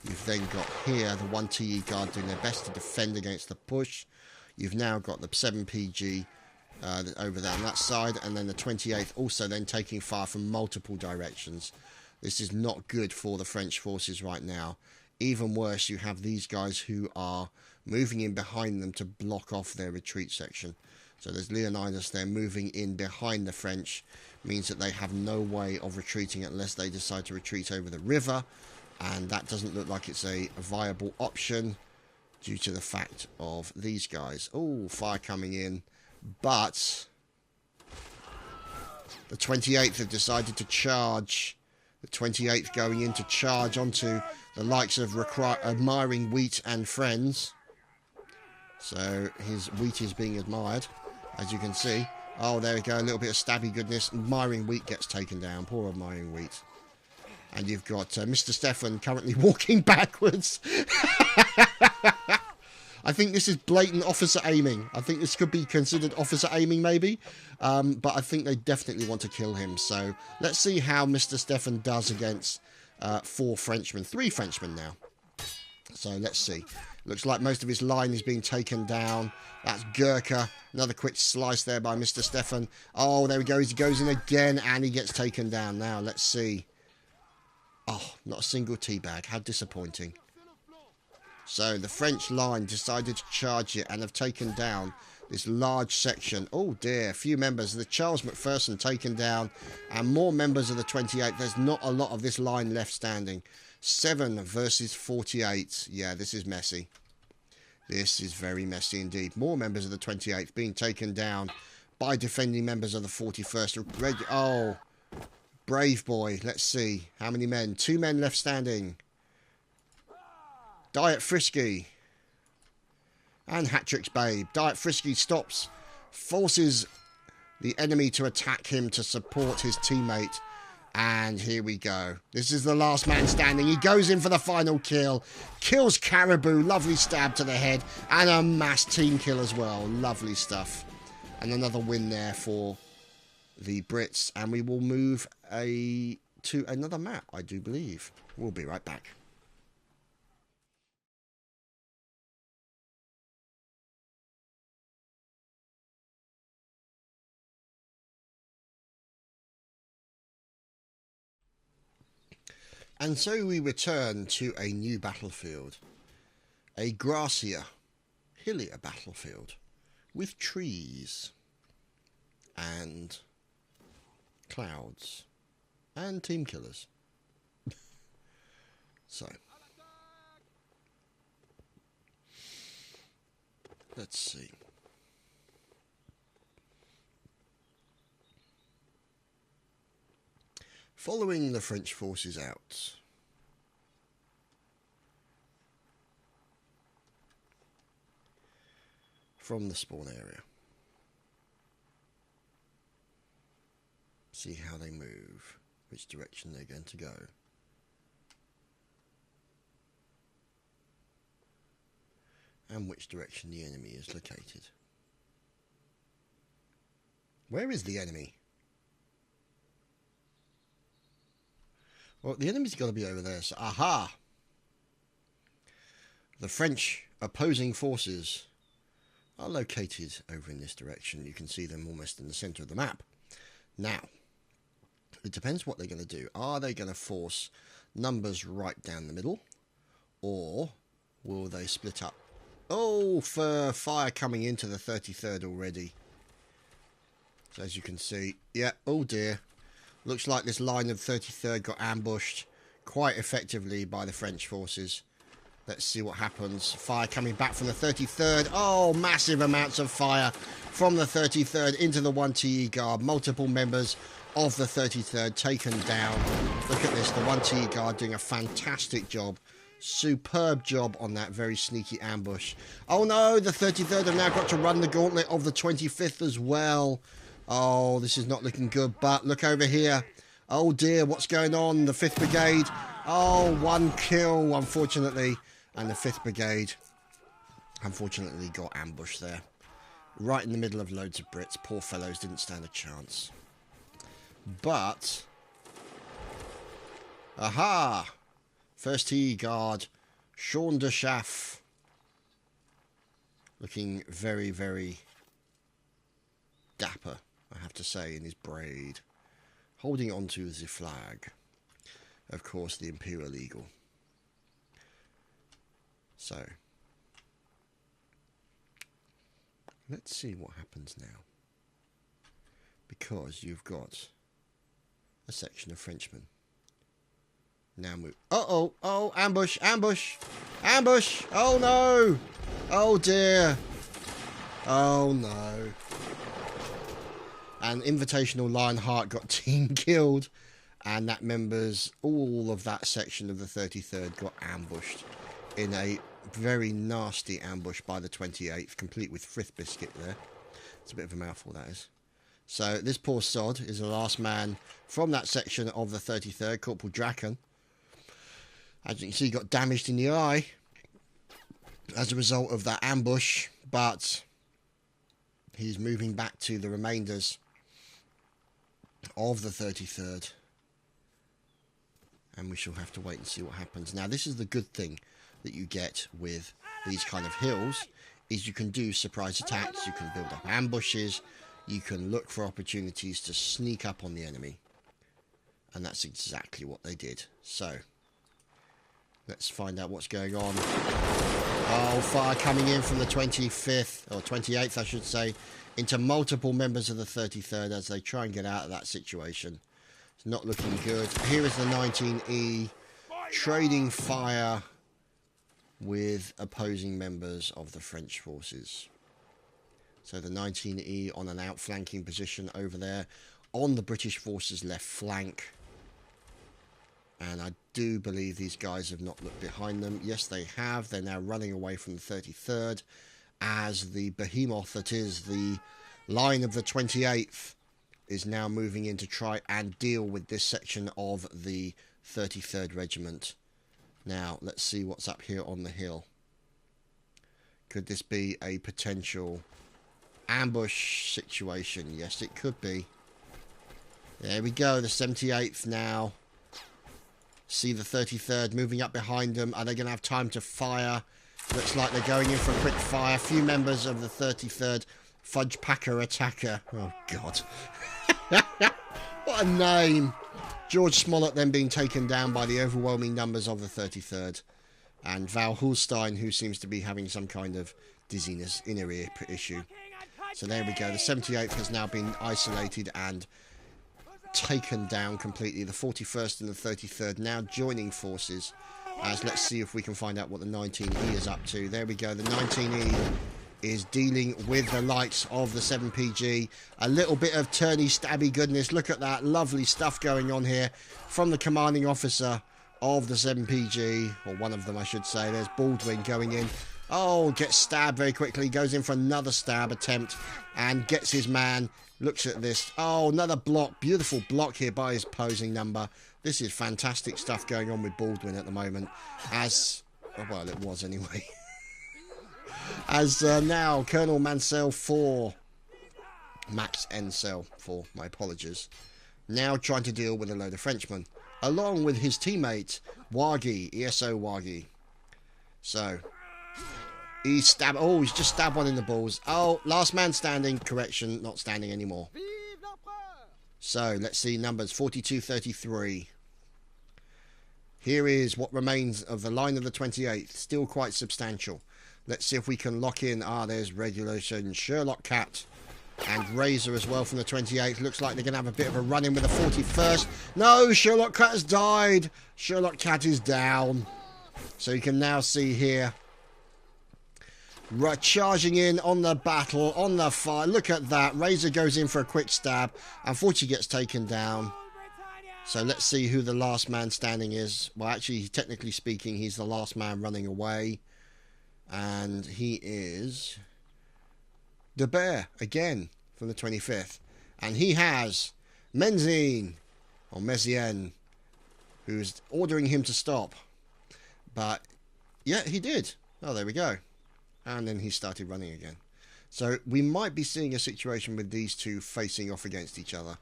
You've then got here the 1 TE Guard doing their best to defend against the push. You've now got the 7 PG over there on that side, and then the 28th also then taking fire from multiple directions. This is not good for the French forces right now. Even worse, you have these guys who are moving in behind them to block off their retreat section. So there's Leonidas there moving in behind the French, means that they have no way of retreating unless they decide to retreat over the river, and that doesn't look like it's a viable option due to the fact of these guys. Oh, fire coming in, but the 28th have decided to charge. The 28th going in to charge onto the likes of admiring Wheat and friends. So his Wheat is being admired, as you can see. Oh, there we go, a little bit of stabby goodness. Admiring Wheat gets taken down. Poor admiring Wheat. And you've got Mr. Stefan currently walking backwards. I think this is blatant officer aiming. I think this could be considered officer aiming, maybe. But I think they definitely want to kill him. So let's see how Mr. Stefan does against 4 Frenchmen. 3 Frenchmen now. So let's see. Looks like most of his line is being taken down. That's Gurkha. Another quick slice there by Mr. Stefan. Oh, there we go. He goes in again and he gets taken down. Now, let's see. Oh, not a single teabag. How disappointing. So the French line decided to charge it and have taken down this large section. Oh dear, a few members of the Charles McPherson taken down and more members of the 28th. There's not a lot of this line left standing. 7 versus 48. Yeah, this is messy. This is very messy indeed. More members of the 28th being taken down by defending members of the 41st. Oh, brave boy. Let's see. How many men? 2 men left standing. Diet Frisky. And Hattrick's Babe. Diet Frisky stops. Forces the enemy to attack him to support his teammate. And here we go. This is the last man standing. He goes in for the final kill. Kills Caribou. Lovely stab to the head. And a mass team kill as well. Lovely stuff. And another win there for the Brits. And we will move to another map, I do believe. We'll be right back. And so we return to a new battlefield. A grassier, hillier battlefield with trees and clouds and team killers. So, let's see. Following the French forces out. From the spawn area. See how they move, which direction they're going to go. And which direction the enemy is located. Where is the enemy? Well, the enemy's got to be over there. So, aha! The French opposing forces are located over in this direction. You can see them almost in the centre of the map. Now, it depends what they're going to do. Are they going to force numbers right down the middle? Or will they split up? Oh, for fire coming into the 33rd already. So as you can see, yeah, oh dear. Looks like this line of 33rd got ambushed quite effectively by the French forces. Let's see what happens. Fire coming back from the 33rd. Oh, massive amounts of fire from the 33rd into the 1 TE Guard. Multiple members of the 33rd taken down. Look at this. The 1 TE Guard doing a fantastic job. Superb job on that very sneaky ambush. Oh no, the 33rd have now got to run the gauntlet of the 25th as well. Oh, this is not looking good, but look over here. Oh dear, what's going on? The 5th Brigade. Oh, 1 kill, unfortunately. And the 5th Brigade, unfortunately, got ambushed there. Right in the middle of loads of Brits. Poor fellows didn't stand a chance. But, aha! 1st TE Guard Sean de Chaff. Looking very, very dapper, I have to say, in his braid. Holding onto the flag. Of course, the Imperial Eagle. So, let's see what happens now. Because you've got a section of Frenchmen. Now move. Uh-oh. Oh, ambush. Ambush. Ambush. Oh, no. Oh, dear. Oh, no. And Invitational Lionheart got team killed. And that members, all of that section of the 33rd got ambushed in a very nasty ambush by the 28th, complete with Frith Biscuit there. It's a bit of a mouthful, that is. So this poor sod is the last man from that section of the 33rd, Corporal Draken. As you can see, he got damaged in the eye as a result of that ambush, but he's moving back to the remainders of the 33rd. And we shall have to wait and see what happens. Now, this is the good thing that you get with these kind of hills, is you can do surprise attacks, you can build up ambushes, you can look for opportunities to sneak up on the enemy. And that's exactly what they did. So, let's find out what's going on. Oh, fire coming in from the 25th, or 28th I should say, into multiple members of the 33rd as they try and get out of that situation. It's not looking good. Here is the 19E trading fire with opposing members of the French forces. So the 19E on an outflanking position over there on the British forces' left flank. And I do believe these guys have not looked behind them. Yes, they have. They're now running away from the 33rd as the behemoth that is the line of the 28th is now moving in to try and deal with this section of the 33rd Regiment. Now, let's see what's up here on the hill. Could this be a potential ambush situation? Yes, it could be. There we go, the 78th now. See the 33rd moving up behind them. Are they going to have time to fire? Looks like they're going in for a quick fire. A few members of the 33rd Fudge Packer Attacker. Oh, God. What a name. George Smollett then being taken down by the overwhelming numbers of the 33rd. And Val Hulstein, who seems to be having some kind of dizziness, inner ear issue. So there we go. The 78th has now been isolated and taken down completely. The 41st and the 33rd now joining forces. As let's see if we can find out what the 19E is up to. There we go. The 19E is dealing with the likes of the 7PG. A little bit of turny stabby goodness. Look at that lovely stuff going on here from the commanding officer of the 7PG, or one of them I should say. There's Baldwin going in. Oh, gets stabbed very quickly, goes in for another stab attempt and gets his man. Looks at this. Oh, another block. Beautiful block here by his posing number. This is fantastic stuff going on with Baldwin at the moment. As, well, it was anyway. As now Colonel Mansell 4, Max Ensell 4, my apologies, now trying to deal with a load of Frenchmen, along with his teammate Wagi, ESO Wagi. So, he's just stabbed one in the balls. Oh, last man standing, correction, not standing anymore. So, let's see numbers, 42-33. Here is what remains of the line of the 28th, still quite substantial. Let's see if we can lock in. Ah, there's Regulation Sherlock Cat and Razor as well from the 28th. Looks like they're going to have a bit of a run-in with the 41st. No, Sherlock Cat has died. Sherlock Cat is down. So you can now see here, charging in on the battle, on the fire. Look at that. Razor goes in for a quick stab. Unfortunately gets taken down. So let's see who the last man standing is. Well, actually, technically speaking, he's the last man running away. And he is De Bear, again, from the 25th. And he has Menzine, or Mezien, who's ordering him to stop. But, yeah, he did. Oh, there we go. And then he started running again. So we might be seeing a situation with these two facing off against each other.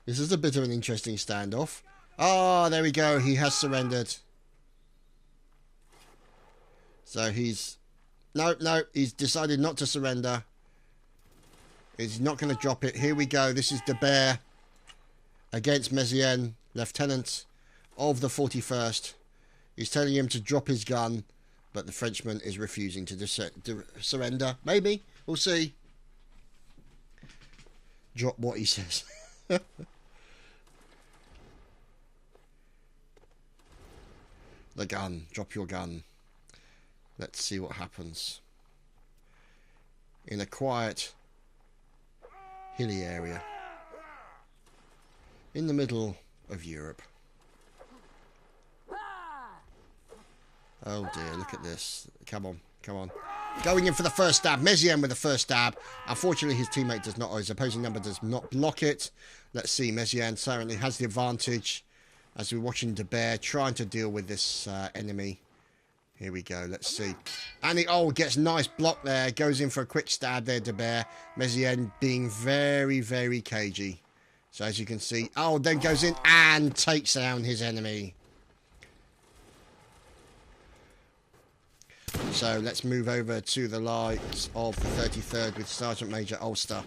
This is a bit of an interesting standoff. Oh, there we go. He has surrendered. So he's... No, he's decided not to surrender. He's not going to drop it. Here we go. This is De Beer against Mezien, Lieutenant of the 41st. He's telling him to drop his gun, but the Frenchman is refusing to surrender. Maybe. We'll see. Drop what he says. The gun. Drop your gun. Let's see what happens. In a quiet, hilly area. In the middle of Europe. Oh dear, look at this. Come on, come on. Going in for the first stab. Mezien with the first stab. Unfortunately, his teammate does not, or his opposing number does not block it. Let's see, Mezien certainly has the advantage as we're watching De Beer trying to deal with this enemy. Here we go, let's see. And he, gets nice block there. Goes in for a quick stab there, De Beer. Mezien being very, very cagey. So as you can see, then goes in and takes down his enemy. So let's move over to the likes of the 33rd with Sergeant Major Ulster.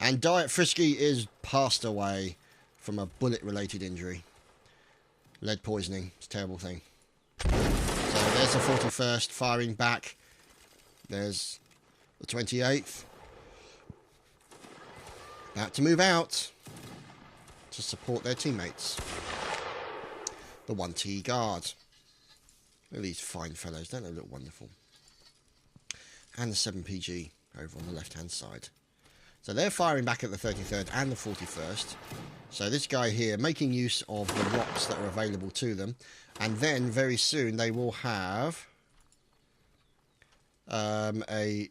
And Diet Frisky is passed away from a bullet-related injury. Lead poisoning. It's a terrible thing. So there's the 41st firing back. There's the 28th. About to move out to support their teammates. The 1T Guard. Look at these fine fellows, don't they look wonderful? And the 7PG over on the left-hand side. So they're firing back at the 33rd and the 41st. So this guy here making use of the rocks that are available to them. And then very soon they will have a...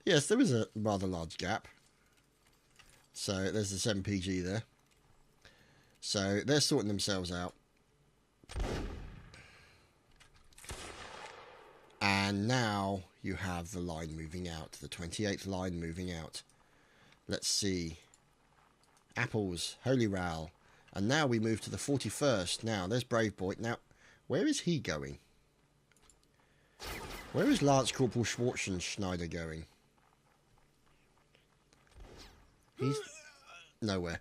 Yes, there is a rather large gap. So there's the 7PG there. So they're sorting themselves out. And now you have the line moving out, the 28th line moving out. Let's see. Apples, Holy Ral. And now we move to the 41st. Now, there's Brave Boy. Now, where is he going? Where is Lance Corporal Schwarzenschneider going? He's nowhere.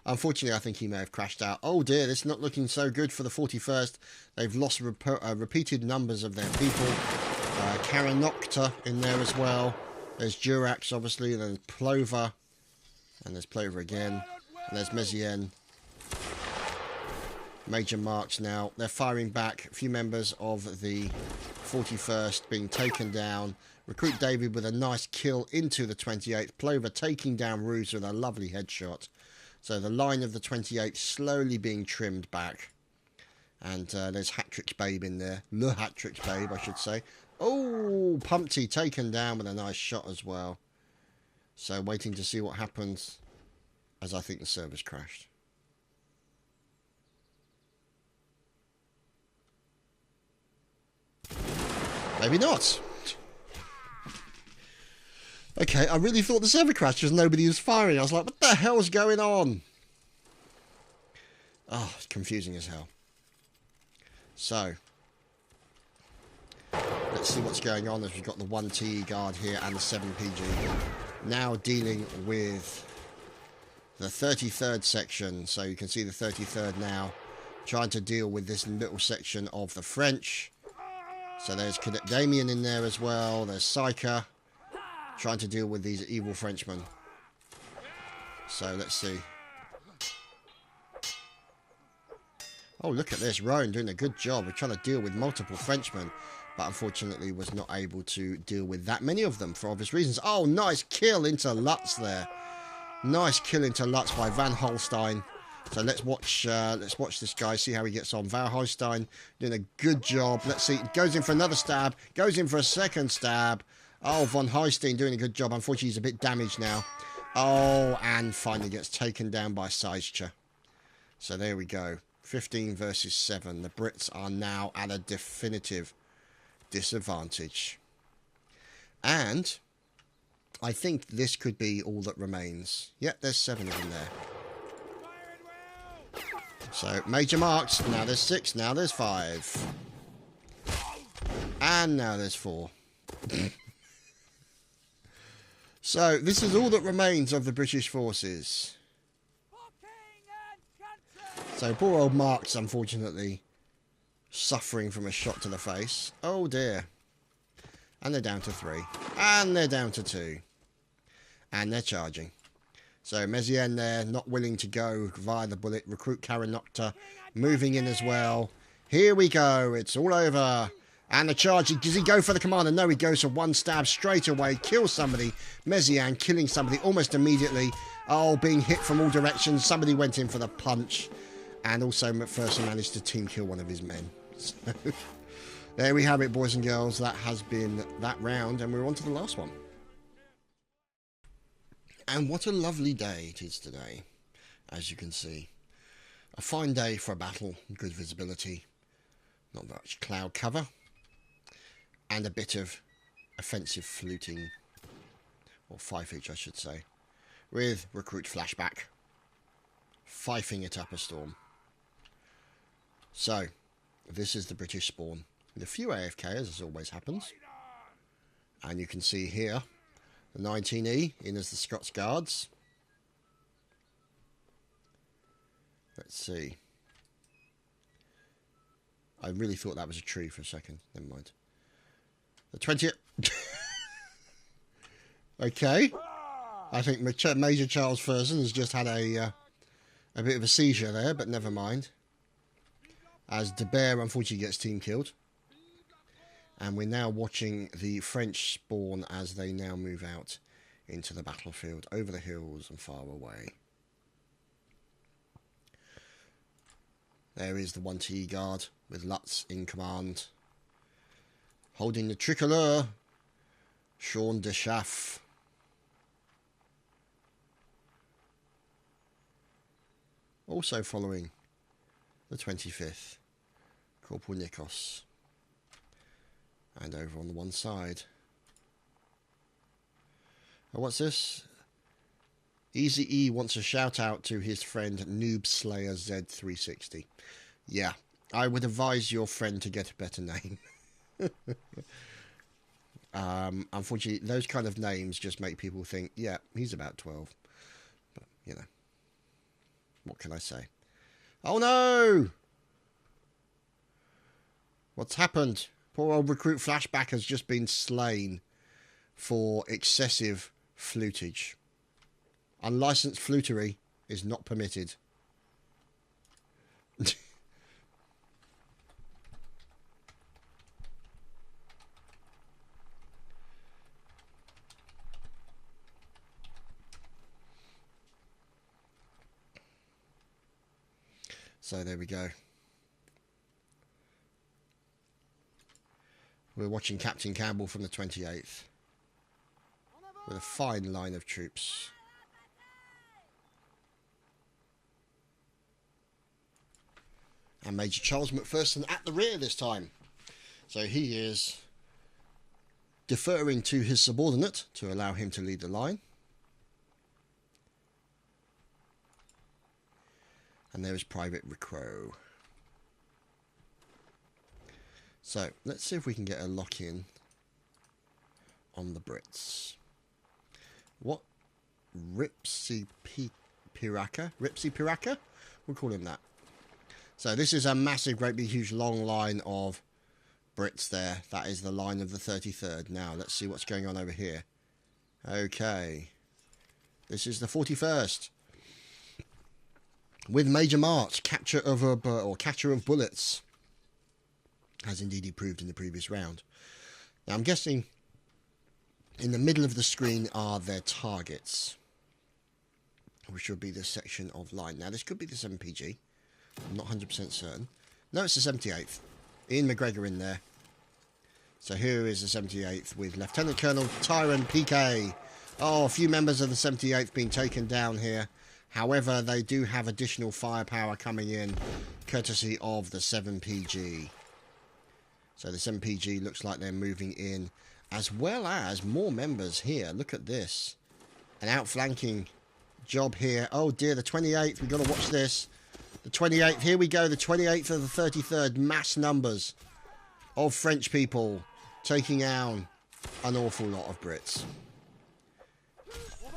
Unfortunately, I think he may have crashed out. Oh dear, this is not looking so good for the 41st. They've lost repeated numbers of their people. Karanokta in there as well. There's Durax, obviously, and then Plover. And there's Plover again. And there's Mezien. Major marks now. They're firing back. A few members of the 41st being taken down. Recruit David with a nice kill into the 28th. Plover taking down Ruse with a lovely headshot. So the line of the 28th slowly being trimmed back. And there's Hat-Trick's Babe in there. Le Hat-Trick's Babe, I should say. Oh, Pumpty taken down with a nice shot as well. So waiting to see what happens as I think the server's crashed. Maybe not. Okay, I really thought the server crashed because nobody was firing. I was like, what the hell's going on? Oh, it's confusing as hell. So, let's see what's going on as we've got the 1TE guard here and the 7PG. Now dealing with the 33rd section. So you can see the 33rd now trying to deal with this little section of the French. So there's Cadet Damien in there as well. There's Psyker trying to deal with these evil Frenchmen. So let's see. Oh, look at this. Rowan doing a good job of trying to deal with multiple Frenchmen, but unfortunately was not able to deal with that many of them for obvious reasons. Oh, nice kill into Lutz there. Nice kill into Lutz by Van Holstein. So let's watch this guy, see how he gets on. Van Holstein doing a good job. Let's see. Goes in for another stab. Goes in for a second stab. Oh, Von Holstein doing a good job. Unfortunately, he's a bit damaged now. Oh, and finally gets taken down by Seischer. So there we go. 15 versus 7. The Brits are now at a definitive disadvantage. And I think this could be all that remains. Yep, there's 7 of them there. So, major marks. Now there's 6. Now there's 5. And now there's 4. So, this is all that remains of the British forces. So, poor old Mark's unfortunately suffering from a shot to the face. Oh dear. And they're down to 3. And they're down to 2. And they're charging. So Mezien there, not willing to go via the bullet. Recruit Karanokta moving in as well. Here we go. It's all over. And the charge. Does he go for the commander? No, he goes for one stab straight away. Kills somebody. Mezien killing somebody almost immediately. Oh, being hit from all directions. Somebody went in for the punch. And also McPherson managed to team kill one of his men. So there we have it, boys and girls. That has been that round. And we're on to the last one. And what a lovely day it is today, as you can see. A fine day for a battle, good visibility, not much cloud cover, and a bit of offensive fluting, or fifage I should say, with recruit flashback, fifing it up a storm. So, this is the British spawn, with a few AFKs as always happens, and you can see here, the 19E in as the Scots Guards. Let's see. I really thought that was a tree for a second. Never mind. The 20th. Okay. I think Major Charles Fersen has just had a bit of a seizure there, but never mind. As De Beer unfortunately gets team killed. And we're now watching the French spawn as they now move out into the battlefield, over the hills and far away. There is the 1TE guard with Lutz in command. Holding the tricolour, Sean de Chaff. Also following the 25th, Corporal Nikos. And over on the one side. Oh, what's this? Easy E wants a shout out to his friend Noob Slayer Z360. Yeah, I would advise your friend to get a better name. Unfortunately, those kind of names just make people think, yeah, he's about 12. But, you know, what can I say? Oh no! What's happened? Poor old recruit flashback has just been slain for excessive flutage. Unlicensed flutery is not permitted. So there we go. We're watching Captain Campbell from the 28th. With a fine line of troops. And Major Charles McPherson at the rear this time. So he is deferring to his subordinate to allow him to lead the line. And there is Private Recrow. So, let's see if we can get a lock-in on the Brits. What? Ripsy Piraka? Ripsy Piraka? We'll call him that. So, this is a massive, great big, huge, long line of Brits there. That is the line of the 33rd. Now, let's see what's going on over here. Okay. This is the 41st. With Major March, catcher of bullets. As indeed he proved in the previous round. Now I'm guessing in the middle of the screen are their targets, which would be this section of line. Now this could be the 7PG. I'm not 100% certain. No, it's the 78th. Ian McGregor in there. So here is the 78th with Lieutenant Colonel Tyron PK. Oh, a few members of the 78th being taken down here. However, they do have additional firepower coming in, courtesy of the 7PG. So the 7PG looks like they're moving in as well as more members here. Look at this. An outflanking job here. Oh dear, the 28th. We've got to watch this. The 28th. Here we go. The 28th of the 33rd. Mass numbers of French people taking down an awful lot of Brits.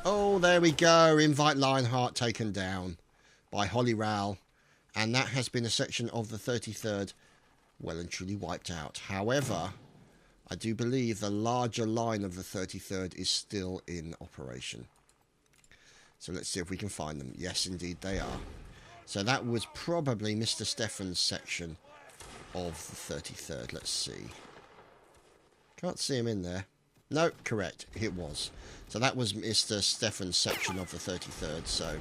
Oh, there we go. Invite Lionheart taken down by Holly Rowell. And that has been a section of the 33rd well and truly wiped out. However, I do believe the larger line of the 33rd is still in operation. So let's see if we can find them. Yes, indeed they are. So that was probably Mr. Stephen's section of the 33rd. Let's see. Can't see him in there. No, correct. It was. So that was Mr. Stephen's section of the 33rd. So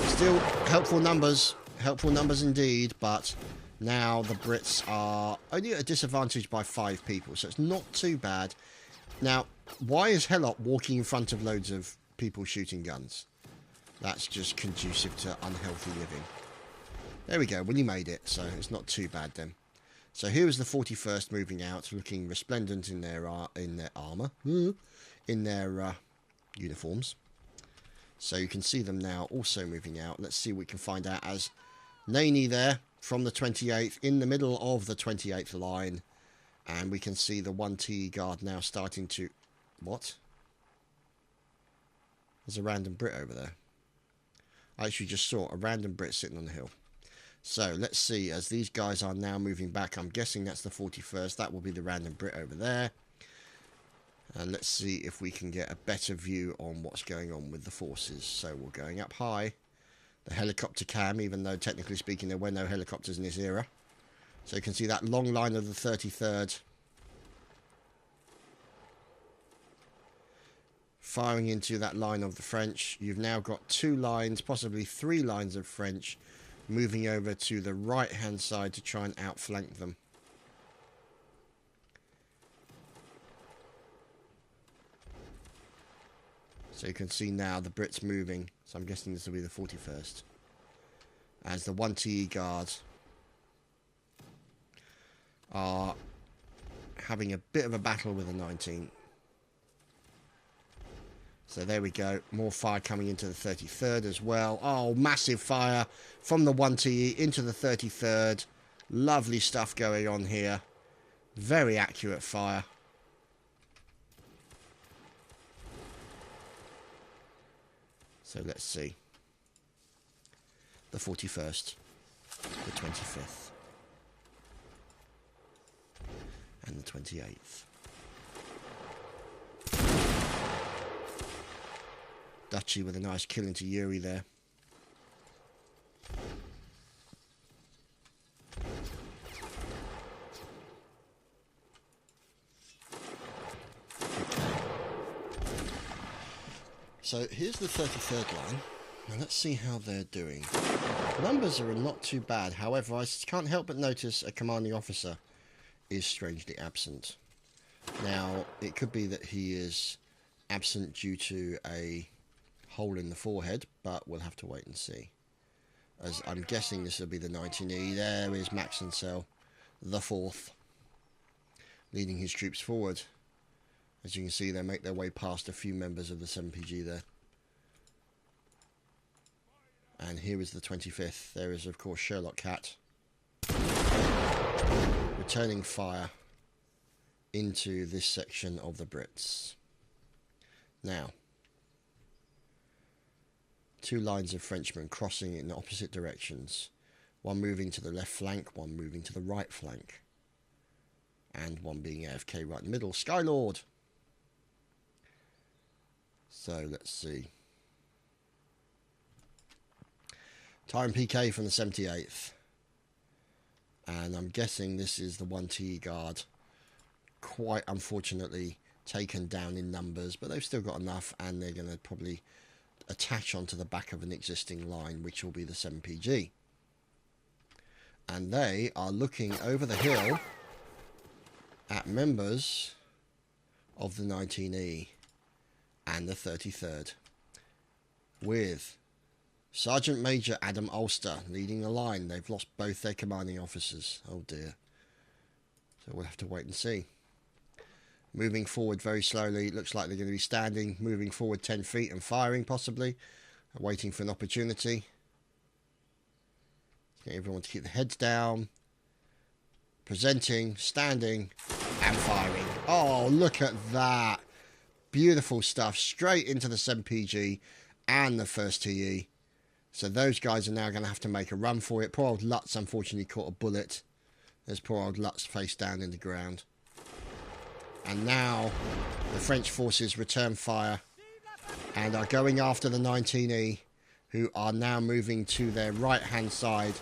still helpful numbers. Helpful numbers indeed. But now the Brits are only at a disadvantage by 5 people. So it's not too bad. Now, why is Hellop walking in front of loads of people shooting guns? That's just conducive to unhealthy living. There we go. Well, you made it. So it's not too bad then. So here is the 41st moving out, looking resplendent in their armour, in their uniforms. So you can see them now also moving out. Let's see what we can find out as Naney there from the 28th, in the middle of the 28th line. And we can see the 1T guard now starting to... What? There's a random Brit over there. I actually just saw a random Brit sitting on the hill. So let's see, as these guys are now moving back, I'm guessing that's the 41st. That will be the random Brit over there. And let's see if we can get a better view on what's going on with the forces. So we're going up high. The helicopter cam, even though technically speaking there were no helicopters in this era. So you can see that long line of the 33rd. Firing into that line of the French. You've now got 2 lines, possibly 3 lines of French moving over to the right hand side to try and outflank them. So you can see now the Brits moving. So I'm guessing this will be the 41st. As the 1TE guards are having a bit of a battle with the 19th. So there we go. More fire coming into the 33rd as well. Oh, massive fire from the 1TE into the 33rd. Lovely stuff going on here. Very accurate fire. So let's see. The 41st. The 25th. And the 28th. Duchy with a nice kill into Yuri there. So here's the 33rd line. Now let's see how they're doing. Numbers are not too bad. However, I can't help but notice a commanding officer is strangely absent. Now, it could be that he is absent due to a hole in the forehead, but we'll have to wait and see. As I'm guessing this will be the 19E. There is Maxencel, the 4th, leading his troops forward. As you can see, they make their way past a few members of the 7PG there. And here is the 25th. There is, of course, Sherlock Cat returning fire into this section of the Brits. Now, 2 lines of Frenchmen crossing in opposite directions. One moving to the left flank, one moving to the right flank. And one being AFK right in the middle. Skylord! So, let's see. Time PK from the 78th. And I'm guessing this is the 1TE guard. Quite unfortunately taken down in numbers, but they've still got enough, and they're going to probably attach onto the back of an existing line, which will be the 7PG. And they are looking over the hill at members of the 19E and the 33rd, with Sergeant Major Adam Ulster leading the line. They've lost both their commanding officers. Oh dear. So we'll have to wait and see. moving forward very slowly. Looks like they're going to be standing, moving forward 10 feet and firing possibly, waiting for an opportunity. Get everyone to keep the heads down, presenting, standing, and firing. Oh, look at that. Beautiful stuff. Straight into the 7PG and the first TE. So those guys are now going to have to make a run for it. Poor old Lutz unfortunately caught a bullet. There's poor old Lutz face down in the ground. And now the French forces return fire and are going after the 19E, who are now moving to their right-hand side.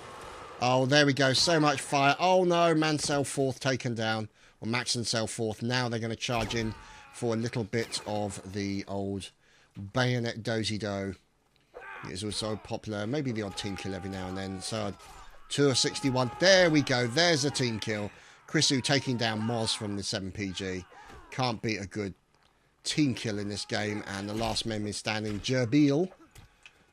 Oh, there we go. So much fire. Oh, no. Mansell 4th taken down. Or Maxencell 4th. Now they're going to charge in for a little bit of the old bayonet dozy-do. It's also popular. Maybe the odd team kill every now and then. So, Tour 61. There we go. There's a team kill. Chrisu taking down Moz from the 7PG. Can't beat a good team kill in this game. And the last man is standing, Gerbil.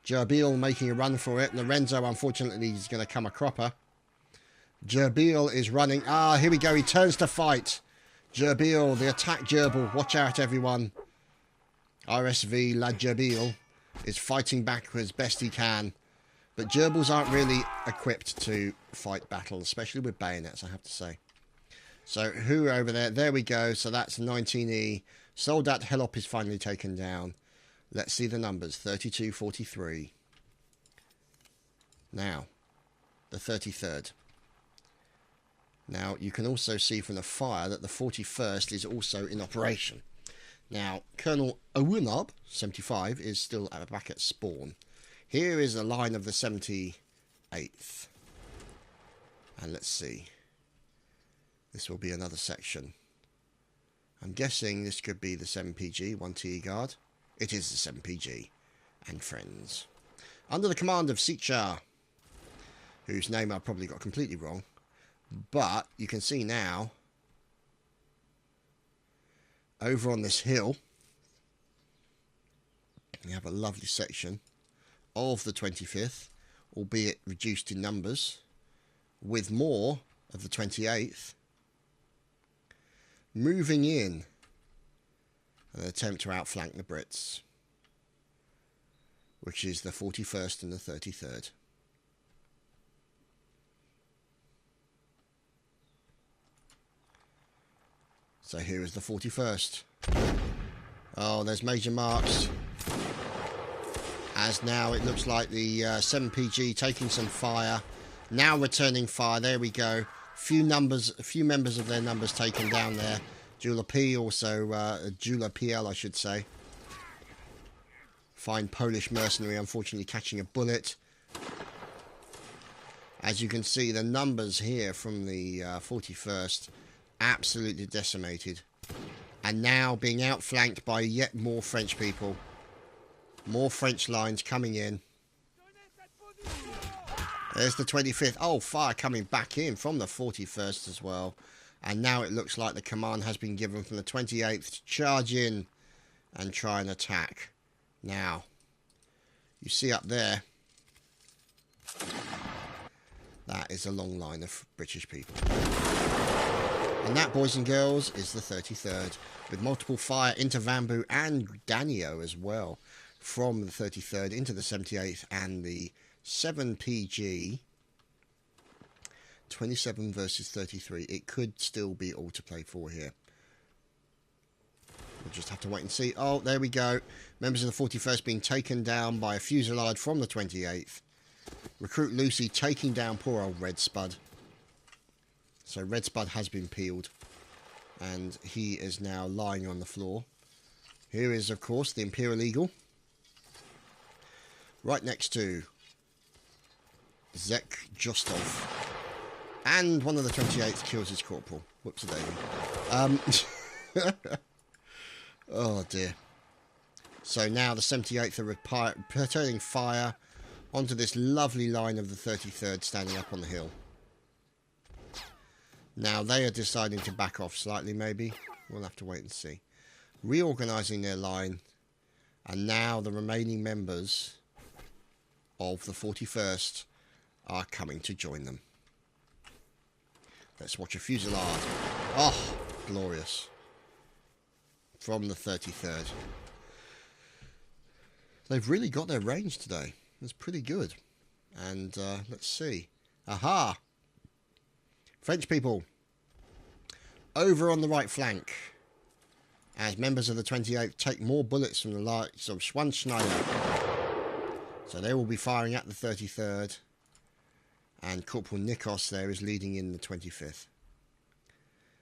Gerbil making a run for it. Lorenzo, unfortunately, is going to come a cropper. Gerbil is running. Ah, here we go. He turns to fight. Gerbil, the attack gerbil. Watch out, everyone. RSV La Gerbil is fighting back as best he can. But gerbils aren't really equipped to fight battles, especially with bayonets, I have to say. So, who over there? There we go. So, that's 19E. Soldat Helop is finally taken down. Let's see the numbers. 32-43. Now, the 33rd. Now, you can also see from the fire that the 41st is also in operation. Now, Colonel Owunob, 75, is still back at spawn. Here is the line of the 78th. And let's see. This will be another section. I'm guessing this could be the 7PG, 1TE guard. It is the 7PG and friends. Under the command of Sicha, whose name I probably got completely wrong. But you can see now, over on this hill, we have a lovely section of the 25th, albeit reduced in numbers, with more of the 28th moving in an attempt to outflank the Brits, which is the 41st and the 33rd. So here is the 41st. Oh, there's major marks. As now it looks like the 7PG taking some fire. Now returning fire. There we go. A few members of their numbers taken down there. Jula P also, Jula PL I should say. Fine Polish mercenary unfortunately catching a bullet. As you can see, the numbers here from the 41st absolutely decimated. And now being outflanked by yet more French people. More French lines coming in. There's the 25th. Oh, fire coming back in from the 41st as well. And now it looks like the command has been given from the 28th to charge in and try and attack. Now, you see up there, that is a long line of British people. And that, boys and girls, is the 33rd, with multiple fire into Vambu and Danio as well, from the 33rd into the 78th and the 7PG. 27 versus 33. It could still be all to play for here. We'll just have to wait and see. Oh, there we go. Members of the 41st being taken down by a fusillade from the 28th. Recruit Lucy taking down poor old Red Spud. So Red Spud has been peeled. And he is now lying on the floor. Here is, of course, the Imperial Eagle. Right next to Zek Justov. And one of the 28th kills his corporal. Whoops a daisy. Oh dear. So now the 78th are returning fire onto this lovely line of the 33rd standing up on the hill. Now they are deciding to back off slightly maybe. We'll have to wait and see. Reorganising their line. And now the remaining members of the 41st are coming to join them. Let's watch a fusillade. Oh, glorious. from the 33rd. They've really got their range today. It's pretty good. And let's see. Aha! French people, over on the right flank, as members of the 28th take more bullets from the likes of Schwanschneider. So they will be firing at the 33rd. And Corporal Nikos there is leading in the 25th.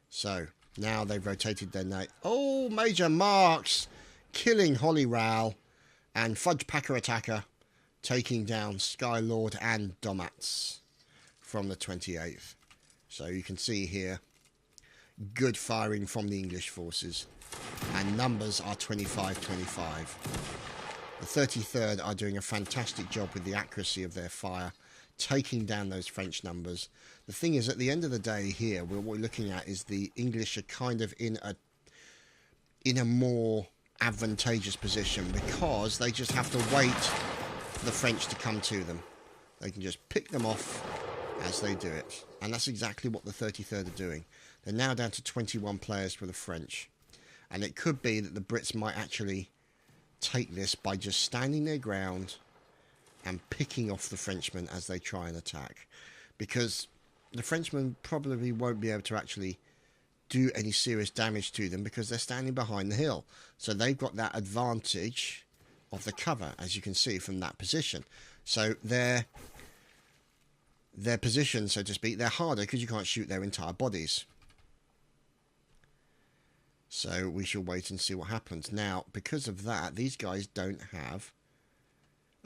So, now they've rotated their name. Oh, Major Marks killing Holly Rowell and Fudge Packer Attacker taking down Skylord and Domats from the 28th. So you can see here, good firing from the English forces. And numbers are 25-25. The 33rd are doing a fantastic job with the accuracy of their fire, taking down those French numbers. The thing is, at the end of the day here, what we're looking at is the English are kind of in a more advantageous position because they just have to wait for the French to come to them. They can just pick them off as they do it. And that's exactly what the 33rd are doing. They're now down to 21 players for the French. And it could be that the Brits might actually take this by just standing their ground and picking off the Frenchmen as they try and attack. Because the Frenchmen probably won't be able to actually do any serious damage to them because they're standing behind the hill. So they've got that advantage of the cover, as you can see from that position. So their position, so to speak, they're harder because you can't shoot their entire bodies. So we shall wait and see what happens. Now, because of that, these guys don't have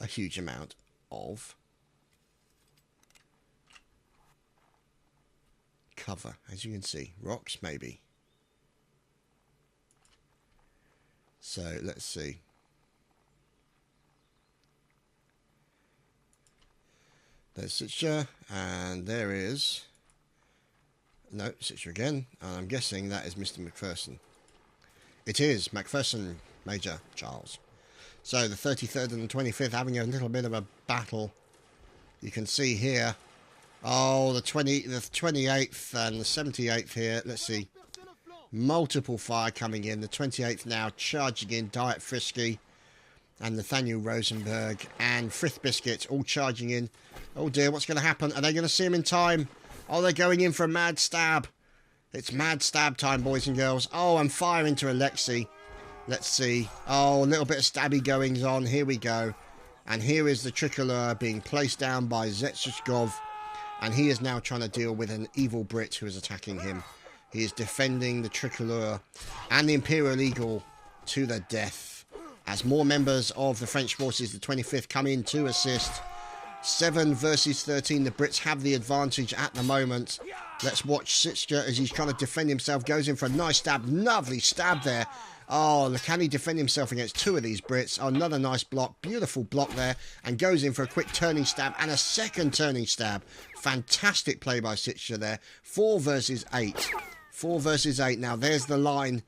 a huge amount of cover, as you can see. Rocks, maybe. So, let's see. There's Sitcher, and there is... No, Sitcher again, and I'm guessing that is Mr. McPherson. It is Macpherson, Major Charles. So the 33rd and the 25th having a little bit of a battle. You can see here. Oh, the 28th and the 78th here. Let's see. Multiple fire coming in. The 28th now charging in. Diet Frisky and Nathaniel Rosenberg and Frith Biscuit all charging in. Oh dear, what's going to happen? Are they going to see him in time? Oh, they're going in for a mad stab. It's mad stab time, boys and girls. Oh, I'm firing to Alexei. Let's see. Oh, a little bit of stabby goings on. Here we go. And here is the Tricolor being placed down by Zetsushkov. And he is now trying to deal with an evil Brit who is attacking him. He is defending the Tricolor and the Imperial Eagle to the death. As more members of the French forces, the 25th, come in to assist. 7 versus 13. The Brits have the advantage at the moment. Let's watch Sitcher as he's trying to defend himself. Goes in for a nice stab. Lovely stab there. Oh, can he defend himself against 2 of these Brits? Oh, another nice block. Beautiful block there. And goes in for a quick turning stab and a second turning stab. Fantastic play by Sitcher there. 4 versus 8. 4 versus 8. Now, there's the line.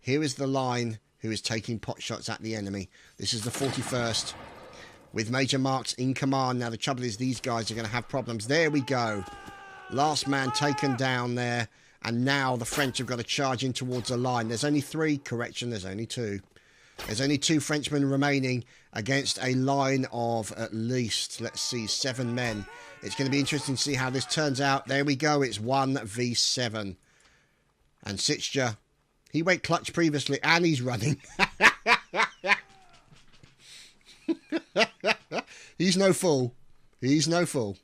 Here is the line who is taking pot shots at the enemy. This is the 41st. With Major Marks in command. Now, the trouble is these guys are going to have problems. There we go. Last man taken down there. And now the French have got to charge in towards the line. There's only 3. Correction, there's only 2. There's only 2 Frenchmen remaining against a line of at least, let's see, 7 men. It's going to be interesting to see how this turns out. There we go. It's 1v7. And Sitcher, he went clutch previously and he's running. He's no fool. He's no fool.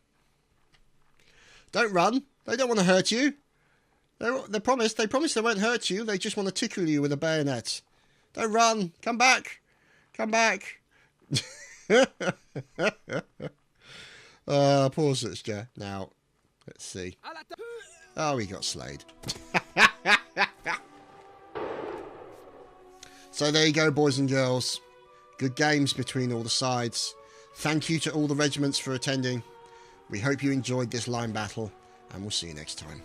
Don't run. They don't want to hurt you. They promise they won't hurt you. They just want to tickle you with a bayonet. Don't run. Come back. Come back. Poor Sitcher. Now, let's see. Oh, he got slayed. So there you go, boys and girls. Good games between all the sides. Thank you to all the regiments for attending. We hope you enjoyed this line battle, and we'll see you next time.